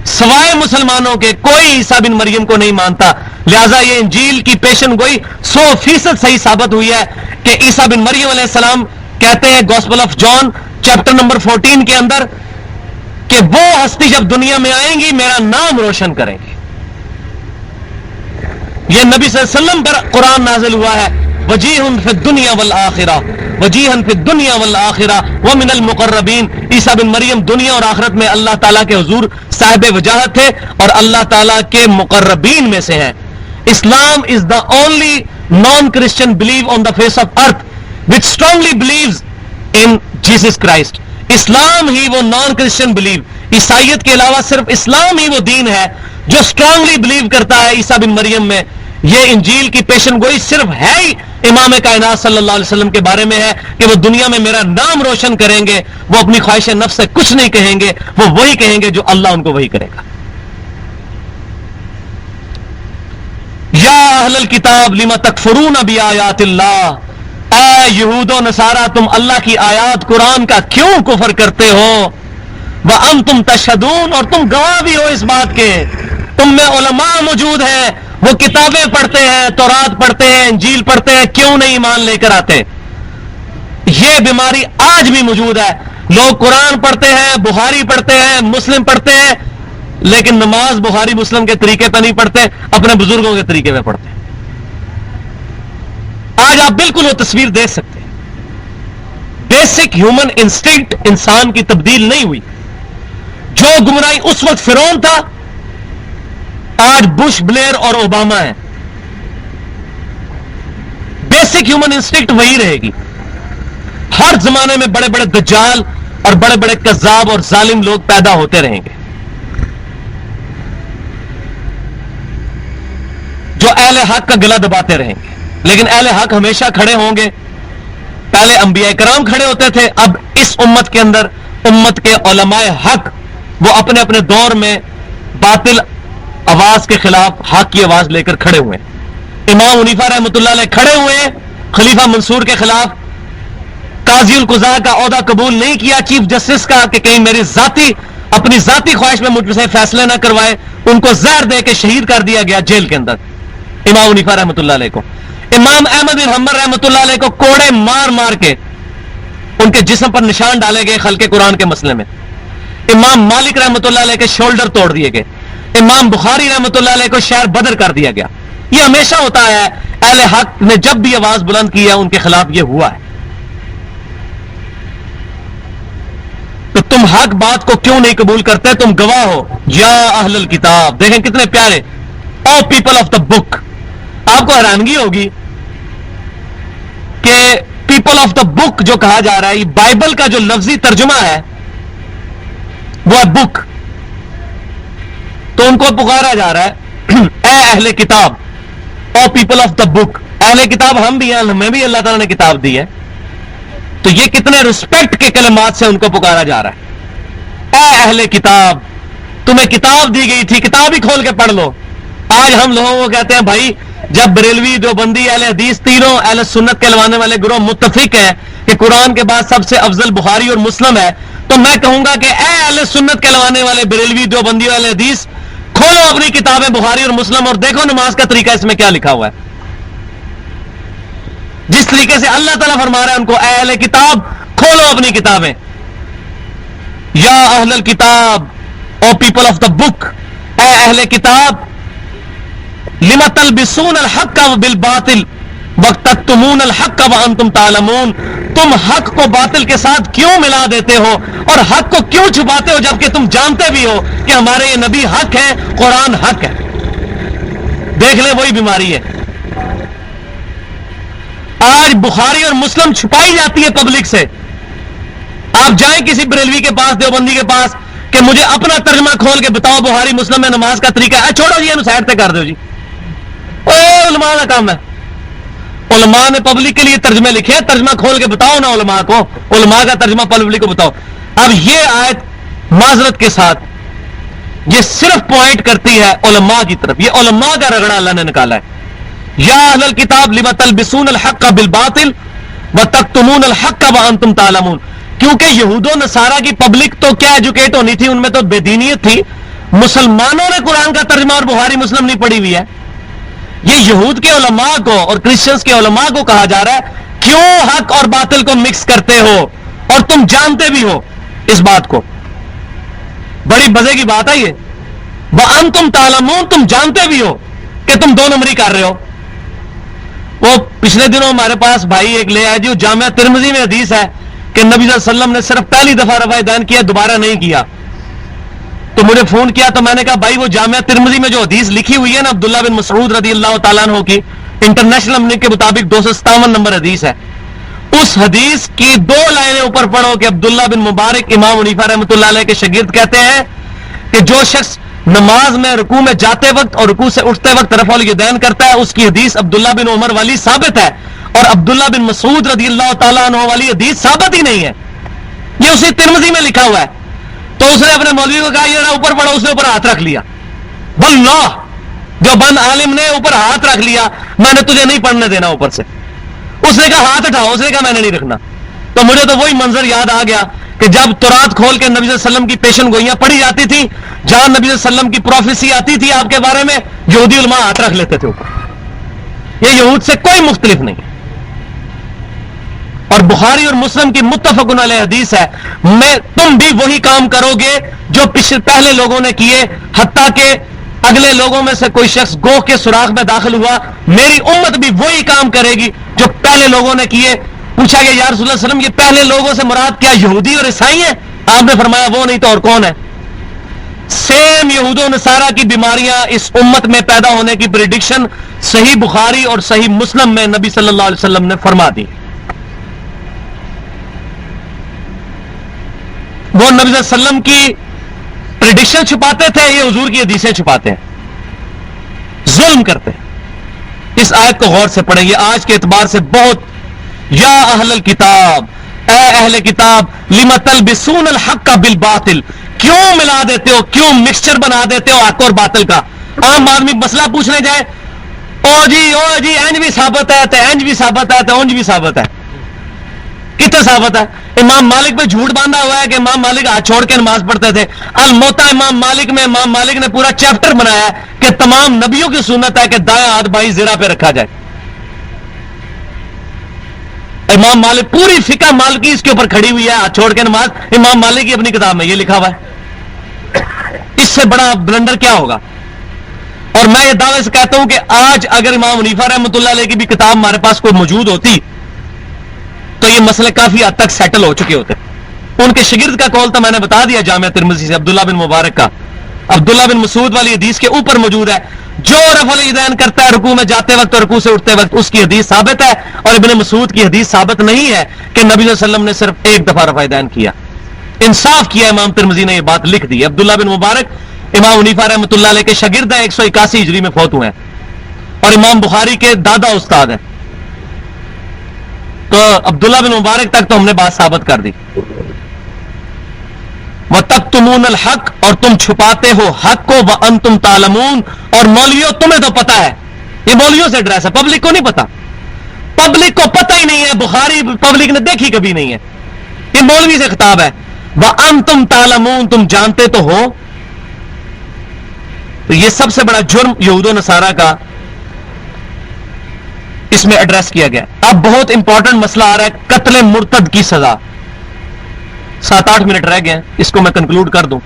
سوائے مسلمانوں کے کوئی عیسیٰ بن مریم کو نہیں مانتا. لہذا یہ انجیل کی پیشن گوئی 100% صحیح ثابت ہوئی ہے کہ عیسیٰ بن مریم علیہ السلام کہتے ہیں gospel of John chapter number 14 کے اندر کہ وہ ہستی جب دنیا میں آئیں گی میرا نام روشن کریں گی. یہ نبی صلی اللہ علیہ وسلم پر قرآن نازل ہوا ہے. وجیہن فی الدنیا والآخرہ، وجیہن فی الدنیا والآخرہ ومن المقربین. عیسیٰ بن مریم دنیا اور آخرت میں اللہ تعالیٰ کے حضور صاحب وجاہت تھے اور اللہ تعالیٰ کے مقربین میں سے ہیں. Islam is the only non Christian believe on the face of earth which strongly believes in Jesus Christ. اسلام ہی وہ نان کرسچن بلیو، عیسائیت کے علاوہ صرف اسلام ہی وہ دین ہے جو اسٹرانگلی بلیو کرتا ہے عیسیٰ بن مریم میں. یہ انجیل کی پیشن گوئی صرف ہے ہی امام کائنات صلی اللہ علیہ وسلم کے بارے میں ہے کہ وہ دنیا میں میرا نام روشن کریں گے، وہ اپنی خواہش نفس سے کچھ نہیں کہیں گے، وہ وہی کہیں گے جو اللہ ان کو وہی کرے گا. یا اہل الکتاب لم تکفرون بآیات اللہ، اے یہود و نصارہ تم اللہ کی آیات قرآن کا کیوں کفر کرتے ہو؟ وانتم تشہدون، اور تم گواہ بھی ہو اس بات کے، تم میں علماء موجود ہیں، وہ کتابیں پڑھتے ہیں، تورات پڑھتے ہیں، انجیل پڑھتے ہیں، کیوں نہیں ایمان لے کر آتے؟ یہ بیماری آج بھی موجود ہے. لوگ قرآن پڑھتے ہیں، بخاری پڑھتے ہیں، مسلم پڑھتے ہیں، لیکن نماز بخاری مسلم کے طریقے پہ نہیں پڑھتے، اپنے بزرگوں کے طریقے پہ پڑھتے ہیں. آج آپ بالکل وہ تصویر دیکھ سکتے ہیں. بیسک ہیومن انسٹنکٹ انسان کی تبدیل نہیں ہوئی. جو گمراہی اس وقت فرعون تھا، آج بش، بلیر اور اوباما ہے. بیسک ہیومن انسٹنکٹ وہی رہے گی. ہر زمانے میں بڑے بڑے دجال اور بڑے بڑے کذاب اور ظالم لوگ پیدا ہوتے رہیں گے جو اہل حق کا گلا دباتے رہیں گے، لیکن اہل حق ہمیشہ کھڑے ہوں گے. پہلے انبیاء کرام کھڑے ہوتے تھے، اب اس امت کے اندر امت کے علماء حق وہ اپنے اپنے دور میں باطل آواز کے خلاف حق کی آواز لے کر کھڑے ہوئے. امام حنیفہ رحمۃ اللہ علیہ کھڑے ہوئے ہیں خلیفہ منصور کے خلاف. قاضی القضاء کا عہدہ قبول نہیں کیا چیف جسٹس کا کہ کہیں میری اپنی ذاتی خواہش میں مجھ سے فیصلے نہ کروائے. ان کو زہر دے کے شہید کر دیا گیا جیل کے اندر امام حنیفہ رحمۃ اللہ علیہ کو. امام احمد بن حنبل رحمۃ اللہ علیہ کو کوڑے مار مار کے ان کے جسم پر نشان ڈالے گئے خلق قرآن کے مسئلے میں. امام مالک رحمۃ اللہ علیہ کے شولڈر توڑ دیے گئے. امام بخاری رحمۃ اللہ علیہ کو شہر بدر کر دیا گیا. یہ ہمیشہ ہوتا ہے، اہل حق نے جب بھی آواز بلند کی ہے ان کے خلاف یہ ہوا ہے. تو تم حق بات کو کیوں نہیں قبول کرتے؟ تم گواہ ہو. یا اہل الکتاب، دیکھیں کتنے پیارے، او پیپل آف دا بک. آپ کو حیرانگی ہوگی کہ پیپل آف دا بک جو کہا جا رہا ہے، یہ بائبل کا جو لفظی ترجمہ ہے وہ ہے بک. تو ان کو پکارا جا رہا ہے اے اہل کتاب، او پیپل آف دا بک. اہل کتاب ہم بھی ہیں، ہمیں بھی اللہ تعالیٰ نے کتاب دی ہے. تو یہ کتنے رسپیکٹ کے کلمات سے ان کو پکارا جا رہا ہے. اے اہل کتاب، تمہیں کتاب دی گئی تھی، کتاب ہی کھول کے پڑھ لو. آج ہم لوگوں کو کہتے ہیں بھائی، جب بریلوی، دیوبندی، اہل حدیث تینوں اہل سنت کہلوانے والے گروہ متفق ہیں کہ قرآن کے بعد سب سے افضل بخاری اور مسلم ہے، تو میں کہوں گا کہ اے اہل سنت کہلوانے والے بریلوی دیوبندی والے حدیث، کھولو اپنی کتابیں بخاری اور مسلم اور دیکھو نماز کا طریقہ اس میں کیا لکھا ہوا ہے. جس طریقے سے اللہ تعالیٰ فرما رہا ہے ان کو، اے اہل کتاب کھولو اپنی کتابیں. یا اہل الکتاب، او پیپل آف دا بک، اے اہل کتاب، لم تلبسون الحق بالباطل وتکتمون الحق وانتم تعلمون، تم حق کو باطل کے ساتھ کیوں ملا دیتے ہو اور حق کو کیوں چھپاتے ہو جبکہ تم جانتے بھی ہو کہ ہمارے یہ نبی حق ہے، قرآن حق ہے. دیکھ لیں وہی بیماری ہے. آج بخاری اور مسلم چھپائی جاتی ہے پبلک سے. آپ جائیں کسی بریلوی کے پاس، دیوبندی کے پاس، کہ مجھے اپنا ترجمہ کھول کے بتاؤ بخاری مسلم میں نماز کا طریقہ ہے. چھوڑو جی، سائڈ پہ کر دو جی، علماء کا کام ہے. علماء نے پبلک کے لیے ترجمے لکھے ہیں، ترجمہ کھول کے بتاؤ نا علماء کو، علماء کا ترجمہ پبلک کو بتاؤ. اب یہ آیت معذرت کے ساتھ یہ صرف پوائنٹ کرتی ہے علماء کی طرف. یہ علماء کا رگڑا اللہ نے نکالا ہے. یا اہل الکتاب لم تلبسون الحق بالباطل وتکتمون الحق وانتم تعلمون. کیونکہ یہود و نصارہ کی پبلک تو کیا ایجوکیٹ ہونی تھی، ان میں تو بے دینیت تھی. مسلمانوں نے قرآن کا ترجمہ اور بخاری مسلم نہیں پڑھی ہوئی ہے. یہ یہود کے علماء کو اور کرسچنز کے علماء کو کہا جا رہا ہے کیوں حق اور باطل کو مکس کرتے ہو اور تم جانتے بھی ہو اس بات کو. بڑی مزے کی بات ہے یہ. وانتم تعلمون، تم جانتے بھی ہو کہ تم دو نمبری کر رہے ہو. وہ پچھلے دنوں ہمارے پاس بھائی ایک لے آئے جو جامعہ ترمذی میں حدیث ہے کہ نبی صلی اللہ علیہ وسلم نے صرف پہلی دفعہ رفع دین کیا، دوبارہ نہیں کیا. تو مجھے فون کیا تو میں نے کہا بھائی وہ جامعہ ترمذی میں جو حدیث لکھی ہوئی ہے نا عبداللہ بن مسعود رضی اللہ تعالیٰ عنہ کی، انٹرنیشنل امنیت کے مطابق 257 نمبر حدیث ہے. اس حدیث کی 2 لائنیں اوپر پڑھو کہ عبداللہ بن مبارک امام حنیفہ رحمۃ اللہ علیہ کے شاگرد کہتے ہیں کہ جو شخص نماز میں رکوع میں جاتے وقت اور رکوع سے اٹھتے وقت رفع الیدین کرتا ہے، اس کی حدیث عبداللہ بن عمر والی ثابت ہے، اور عبداللہ بن مسعود رضی اللہ تعالیٰ عنہ والی حدیث ثابت ہی نہیں ہے. یہ اسی ترمذی میں لکھا ہوا ہے. تو اس نے اپنے مولوی کو کہا یہ اوپر پڑھو، اس نے اوپر ہاتھ رکھ لیا. واللہ جو بند عالم نے اوپر ہاتھ رکھ لیا، میں نے تجھے نہیں پڑھنے دینا اوپر سے. اس نے کہا ہاتھ اٹھاؤ، اس نے کہا میں نے نہیں رکھنا. تو مجھے تو وہی منظر یاد آ گیا کہ جب تورات کھول کے نبی صلی اللہ علیہ وسلم کی پیشن گوئیاں پڑھی جاتی تھی، جہاں نبی صلی اللہ علیہ وسلم کی پروفیسی آتی تھی آپ کے بارے میں، یہودی علماء ہاتھ رکھ لیتے تھے اوپر. یہ یہود سے کوئی مختلف نہیں. اور بخاری اور مسلم کی متفق علیہ حدیث ہے، تم بھی وہی کام کرو گے جو پہلے لوگوں نے کیے، حتیٰ کہ اگلے لوگوں میں سے کوئی شخص گوہ کے سوراخ میں داخل ہوا، میری امت بھی وہی کام کرے گی جو پہلے لوگوں نے کیے. پوچھا کہ یا رسول اللہ صلی اللہ علیہ وسلم یہ پہلے لوگوں سے مراد کیا یہودی اور عیسائی ہیں؟ آپ نے فرمایا وہ نہیں تو اور کون ہے؟ سیم یہود و نصارہ کی بیماریاں اس امت میں پیدا ہونے کی پریڈکشن صحیح بخاری اور صحیح مسلم میں نبی صلی اللہ علیہ وسلم نے فرما دی. وہ نبی صلی اللہ علیہ وسلم کی پریڈکشن چھپاتے تھے، یہ حضور کی حدیثیں چھپاتے ہیں، ظلم کرتے ہیں. اس آیت کو غور سے پڑھیں، یہ آج کے اعتبار سے بہت. یا اہل الکتاب، اے اہل کتاب، لم تلبسون الحق بالباطل، کیوں ملا دیتے ہو، کیوں مکسچر بنا دیتے ہو حق اور باطل کا. عام آدمی مسئلہ پوچھنے جائے، او جی اینج بھی ثابت ہے، اینج بھی ثابت ہے، اونج بھی ثابت ہے. کتنے ثابت ہے؟ امام مالک پہ جھوٹ باندھا ہوا ہے کہ امام مالک ہاتھ چھوڑ کے نماز پڑھتے تھے. الموتا امام مالک میں امام مالک نے پورا چیپٹر بنایا ہے کہ تمام نبیوں کی سنت ہے کہ دائیں ہاتھ بائیں زرہ پہ رکھا جائے. امام مالک پوری فقہ مالکی اس کے اوپر کھڑی ہوئی ہے، ہاتھ چھوڑ کے نماز. امام مالک کی اپنی کتاب میں یہ لکھا ہوا ہے. اس سے بڑا بلنڈر کیا ہوگا؟ اور میں یہ دعوے سے کہتا ہوں کہ آج اگر امام حنیفہ رحمۃ اللہ علیہ کی بھی کتاب ہمارے پاس کوئی موجود ہوتی تو یہ مسئلے کافی حد تک سیٹل ہو چکے ہوتے. ان کے شاگرد کا قول تو میں نے بتا دیا جامعہ ترمذی سے، عبداللہ بن مبارک کا. عبداللہ بن مسعود والی حدیث کے اوپر موجود ہے، جو رفع الیدین کرتا ہے رکوع میں جاتے وقت اور رکوع سے اٹھتے وقت، اس کی حدیث ثابت ہے. اور ابن مسعود کی حدیث ثابت نہیں ہے کہ نبی صلی اللہ علیہ وسلم نے صرف ایک دفعہ رفع الیدین کیا. انصاف کیا امام ترمذی نے یہ بات لکھ دی. عبداللہ بن مبارک امام حنیفہ رحمۃ اللہ علیہ کے شاگرد ہیں، 181 ہجری میں فوت ہوئے ہیں، اور امام بخاری کے دادا استاد ہیں. تو عبداللہ بن مبارک تک تو ہم نے بات ثابت کر دی. وَتَكْتُمُونَ الْحَقَّ، اور تم چھپاتے ہو حق کو، وَأَنْتُمْ تَعْلَمُونَ، اور مولویوں تمہیں تو پتا ہے. یہ مولویوں سے ڈریس ہے، پبلک کو نہیں پتا. پبلک کو پتہ ہی نہیں ہے، بخاری پبلک نے دیکھی کبھی نہیں ہے. یہ مولوی سے خطاب ہے. وَأَنْتُمْ تَعْلَمُونَ، تم جانتے تو ہو. تو یہ سب سے بڑا جرم یہود و نصارہ کا اس میں ایڈریس کیا گیا. اب بہت امپورٹنٹ مسئلہ آ رہا ہے، قتل مرتد کی سزا. 7-8 منٹ رہ گئے ہیں، اس کو میں کنکلوڈ کر دوں.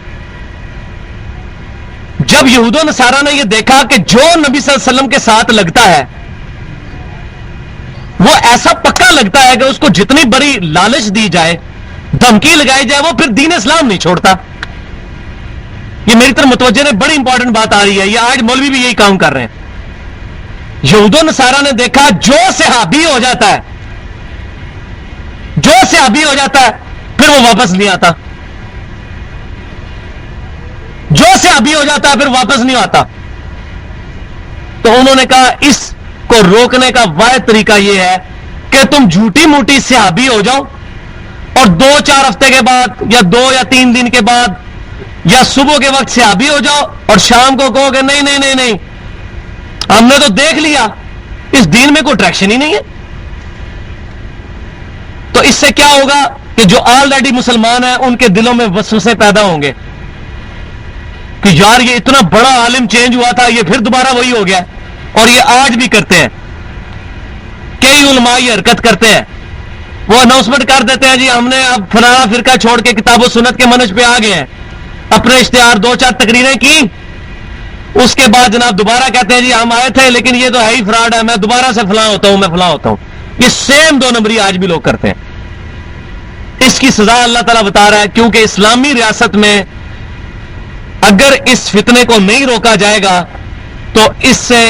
جب یہود و نصارہ نے یہ دیکھا کہ جو نبی صلی اللہ علیہ وسلم کے ساتھ لگتا ہے وہ ایسا پکا لگتا ہے کہ اس کو جتنی بڑی لالچ دی جائے، دھمکی لگائی جائے، وہ پھر دین اسلام نہیں چھوڑتا. یہ میری طرف متوجہ نے، بڑی امپورٹنٹ بات آ رہی ہے. یہ آج مولوی بھی یہی کام کر رہے ہیں. یہود و نصارہ نے دیکھا جو صحابی ہو جاتا ہے، جو صحابی ہو جاتا ہے پھر وہ واپس نہیں آتا. جو صحابی ہو جاتا ہے پھر واپس نہیں آتا. تو انہوں نے کہا اس کو روکنے کا واحد طریقہ یہ ہے کہ تم جھوٹی موٹی صحابی ہو جاؤ اور 2-4 ہفتے کے بعد یا 2 یا 3 دن کے بعد یا صبح کے وقت صحابی ہو جاؤ اور شام کو کہو کہ نہیں نہیں نہیں نہیں، ہم نے تو دیکھ لیا اس دین میں کوئی اٹریکشن ہی نہیں ہے. تو اس سے کیا ہوگا کہ جو آلریڈی مسلمان ہیں ان کے دلوں میں وسوسے پیدا ہوں گے کہ یار یہ اتنا بڑا عالم چینج ہوا تھا، یہ پھر دوبارہ وہی ہو گیا. اور یہ آج بھی کرتے ہیں، کئی علماء یہ حرکت کرتے ہیں. وہ اناؤنسمنٹ کر دیتے ہیں جی ہم نے اب فلانا فرقہ چھوڑ کے کتاب و سنت کے منہج پہ آ گئے ہیں، اپنے اشتہار 2-4 تقریریں کی، اس کے بعد جناب دوبارہ کہتے ہیں جی ہم آئے تھے لیکن یہ تو ہے ہی فراڈ ہے، میں دوبارہ سے فلاں ہوتا ہوں، میں فلاں ہوتا ہوں. یہ سیم 2 نمبری آج بھی لوگ کرتے ہیں. اس کی سزا اللہ تعالیٰ بتا رہا ہے، کیونکہ اسلامی ریاست میں اگر اس فتنے کو نہیں روکا جائے گا تو اس سے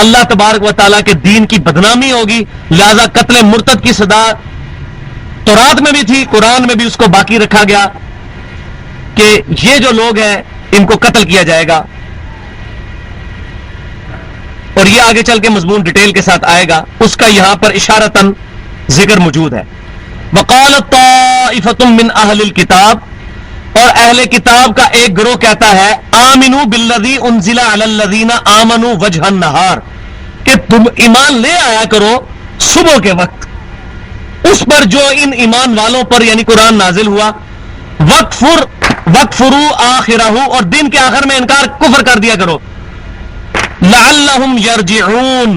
اللہ تبارک و تعالیٰ کے دین کی بدنامی ہوگی. لہذا قتل مرتد کی سزا تورات میں بھی تھی، قرآن میں بھی اس کو باقی رکھا گیا کہ یہ جو لوگ ہیں ان کو قتل کیا جائے گا. اور یہ آگے چل کے مضمون ڈیٹیل کے ساتھ آئے گا، اس کا یہاں پر اشارتاً ذکر موجود ہے. وقالت طائفۃ من اہل الکتاب، اور اہل کتاب کا ایک گروہ کہتا ہے آمنوا بالذی انزل علی الذین آمنوا وجہ النہار، کہ تم ایمان لے آیا کرو صبح کے وقت اس پر جو ان ایمان والوں پر یعنی قرآن نازل ہوا. وَاکْفُرُوا آخِرَهُ، اور دن کے آخر میں انکار کفر کر دیا کرو. لَعَلَّهُمْ يَرْجِعُونَ،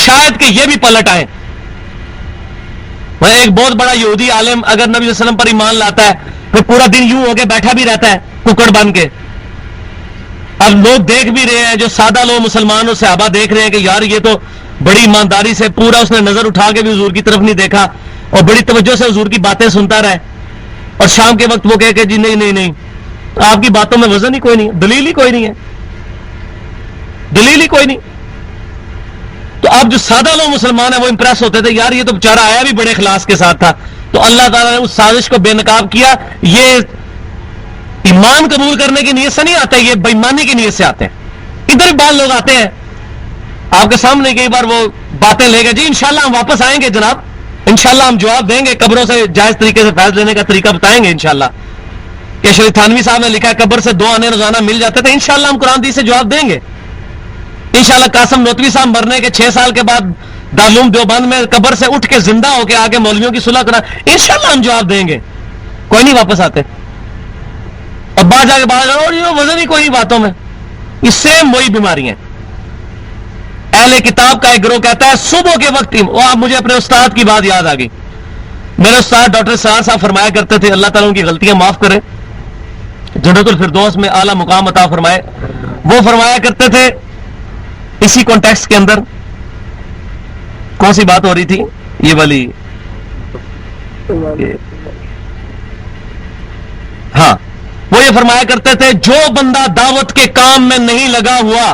شاید کہ یہ بھی پلٹ آئیں. ایک بہت بڑا یہودی عالم اگر نبی صلی اللہ علیہ وسلم پر ایمان لاتا ہے پھر پورا دن یوں ہو کے بیٹھا بھی رہتا ہے ککڑ بن کے. اب لوگ دیکھ بھی رہے ہیں، جو سادہ لوگ مسلمان اور صحابہ دیکھ رہے ہیں کہ یار یہ تو بڑی ایمانداری سے پورا اس نے نظر اٹھا کے بھی حضور کی طرف نہیں دیکھا اور بڑی توجہ سے حضور کی باتیں سنتا رہے، اور شام کے وقت وہ کہے کہ جی نہیں نہیں نہیں آپ کی باتوں میں وزن ہی کوئی نہیں ہے، دلیل ہی کوئی نہیں ہے، دلیل ہی کوئی نہیں. تو اب جو سادہ لوگ مسلمان ہیں وہ امپریس ہوتے تھے، یار یہ تو بیچارہ آیا بھی بڑے اخلاص کے ساتھ تھا. تو اللہ تعالیٰ نے اس سازش کو بے نقاب کیا. یہ ایمان قبول کرنے کی نیت سے نہیں آتے، یہ بےایمانی کی نیت سے آتے ہیں. ادھر بھی بعض لوگ آتے ہیں آپ کے سامنے کئی بار وہ باتیں لے گئے، جی انشاءاللہ ہم واپس آئیں گے جناب، انشاءاللہ ہم جواب دیں گے، قبروں سے جائز طریقے سے فیض لینے کا طریقہ بتائیں گے انشاءاللہ. کہ شریف تھانوی صاحب نے لکھا ہے قبر سے 2 آنے روزانہ مل جاتے تھے، انشاءاللہ ہم قرآن حدیث سے جواب دیں گے. انشاءاللہ قاسم نوتوی صاحب مرنے کے 6 سال کے بعد دارالعلوم دیوبند میں قبر سے اٹھ کے زندہ ہو کے آگے مولویوں کی صلح کرا، انشاءاللہ ہم جواب دیں گے. کوئی نہیں واپس آتے، اور بعد جا کے اور یہ وزن ہی کوئی نہیں باتوں میں. اس سے وہی بیماری ہیں. اہل کتاب کا ایک گروہ کہتا ہے صبح کے وقت، وہ آپ مجھے اپنے استاد کی بات یاد آ گئی. میرے استاد ڈاکٹر سرار صاحب فرمایا کرتے تھے، اللہ تعالیٰ ان کی غلطیاں معاف کرے، جنت الفردوس میں اعلیٰ مقام عطا فرمائے. وہ فرمایا کرتے تھے اسی کانٹیکسٹ کے اندر، کون سی بات ہو رہی تھی یہ والی، ہاں وہ یہ فرمایا کرتے تھے جو بندہ دعوت کے کام میں نہیں لگا ہوا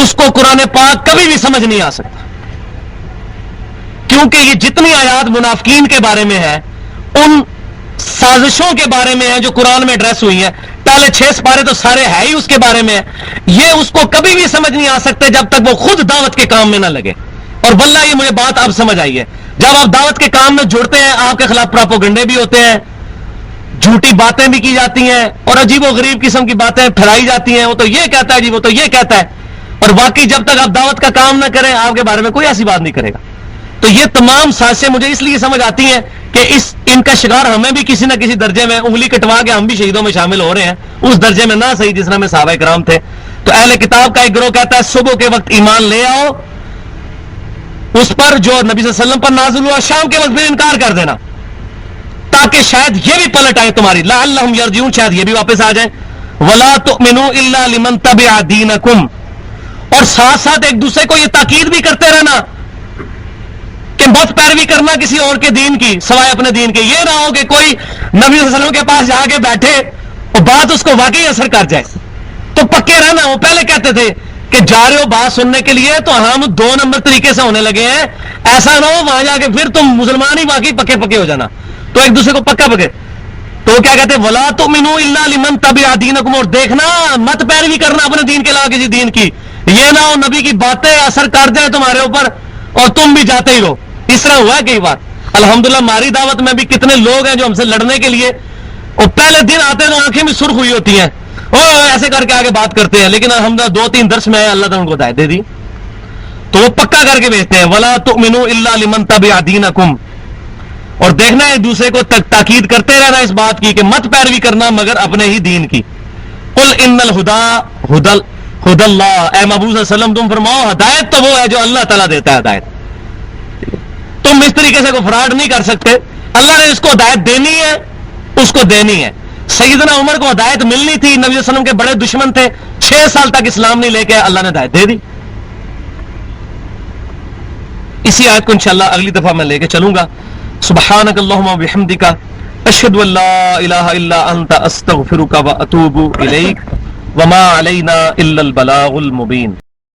اس کو قرآن پاک کبھی بھی سمجھ نہیں آ سکتا، کیونکہ یہ جتنی آیات منافقین کے بارے میں ہے ان سازشوں کے بارے میں ہے جو قرآن میں ایڈریس ہوئی ہیں. پہلے 6 سپارے تو سارے ہے ہی اس کے بارے میں ہے. یہ اس کو کبھی بھی سمجھ نہیں آ سکتے جب تک وہ خود دعوت کے کام میں نہ لگے. اور واللہ یہ مجھے بات اب سمجھ آئی ہے، جب آپ دعوت کے کام میں جڑتے ہیں آپ کے خلاف پراپوگنڈے بھی ہوتے ہیں، جھوٹی باتیں بھی کی جاتی ہیں اور عجیب و غریب قسم کی باتیں پھیلائی جاتی ہیں. وہ تو یہ کہتا ہے جی، وہ تو یہ کہتا ہے، اور واقعی جب تک آپ دعوت کا کام نہ کریں آپ کے بارے میں کوئی ایسی بات نہیں کرے گا. تو یہ تمام سازشیں مجھے اس لیے سمجھ آتی ہیں کہ ان کا شکار ہمیں بھی کسی نہ کسی درجے میں انگلی کٹوا کے ہم بھی شہیدوں میں شامل ہو رہے ہیں، اس درجے میں نہ صحیح جس طرح میں صحابہ کرام تھے. تو اہل کتاب کا ایک گروہ کہتا ہے صبح کے وقت ایمان لے آؤ اس پر جو نبی صلی اللہ علیہ وسلم پر نازل ہوا، شام کے وقت پھر انکار کر دینا تاکہ شاید یہ بھی پلٹ آئے تمہاری، لعلہم یرجعون، شاید یہ بھی واپس آ جائیں. ولا تؤمنوا الا لمن تبع دینکم، اور ساتھ ساتھ ایک دوسرے کو یہ تاکید بھی کرتے رہنا کہ مت پیروی کرنا کسی اور کے دین کی سوائے اپنے دین کے. یہ نہ ہو کہ کوئی نبی صلی اللہ علیہ وسلم کے پاس جا کے بیٹھے اور بات اس کو واقعی اثر کر جائے. تو پکے رہنا. وہ پہلے کہتے تھے کہ جا رہے ہو بات سننے کے لیے تو ہم 2 نمبر طریقے سے ہونے لگے ہیں، ایسا نہ ہو وہاں جا کے پھر تم مسلمان ہی واقعی پکے پکے ہو جانا. تو ایک دوسرے کو پکا پکے. تو کیا کہتے ہیں ولا تؤمنوا الا لمن تبع دینکم، اور دیکھنا مت پیروی کرنا اپنے دین کے علاوہ کسی دین کی. یہ نہ ہو نبی کی باتیں اثر کر جائیں تمہارے اوپر اور تم بھی جاتے ہی رہو. اس طرح ہوا ہے کئی بار. الحمدللہ ہماری دعوت میں بھی کتنے لوگ ہیں جو ہم سے لڑنے کے لیے اور پہلے دن آتے تو آنکھیں بھی سرخ ہوئی ہوتی ہیں اور ایسے کر کے آگے بات کرتے ہیں، لیکن الحمدللہ 2-3 درس میں اللہ تعالیٰ ان کو ہدایت دے دی تو وہ پکا کر کے بھیجتے ہیں ولا تؤمنوا الا لمن تبع دینکم. اور دیکھنا ایک دوسرے کو تاکید کرتے رہنا اس بات کی کہ مت پیروی کرنا مگر اپنے ہی دین کی. قل ان الہدی ہدی اللہ، اے محبوب صلی اللہ علیہ وسلم تم فرماؤ ہدایت تو وہ ہے جو اللہ تعالیٰ دیتا ہے ہدایت. تم اس طریقے سے کوئی فراڈ نہیں کر سکتے. اللہ نے اس کو ہدایت دینی ہے اس کو دینی ہے. سیدنا عمر کو ہدایت ملنی تھی، نبی صلی اللہ علیہ وسلم کے بڑے دشمن تھے، 6 سال تک اسلام نہیں لے کے اللہ نے ہدایت دے دی. اسی آیت کو انشاءاللہ اگلی دفعہ میں لے کے چلوں گا. سبحانک اللہم و بحمدک اشہد ان لا الہ الا انت استغفرک و اتوب الیک وما علینا الا البلاغ المبین.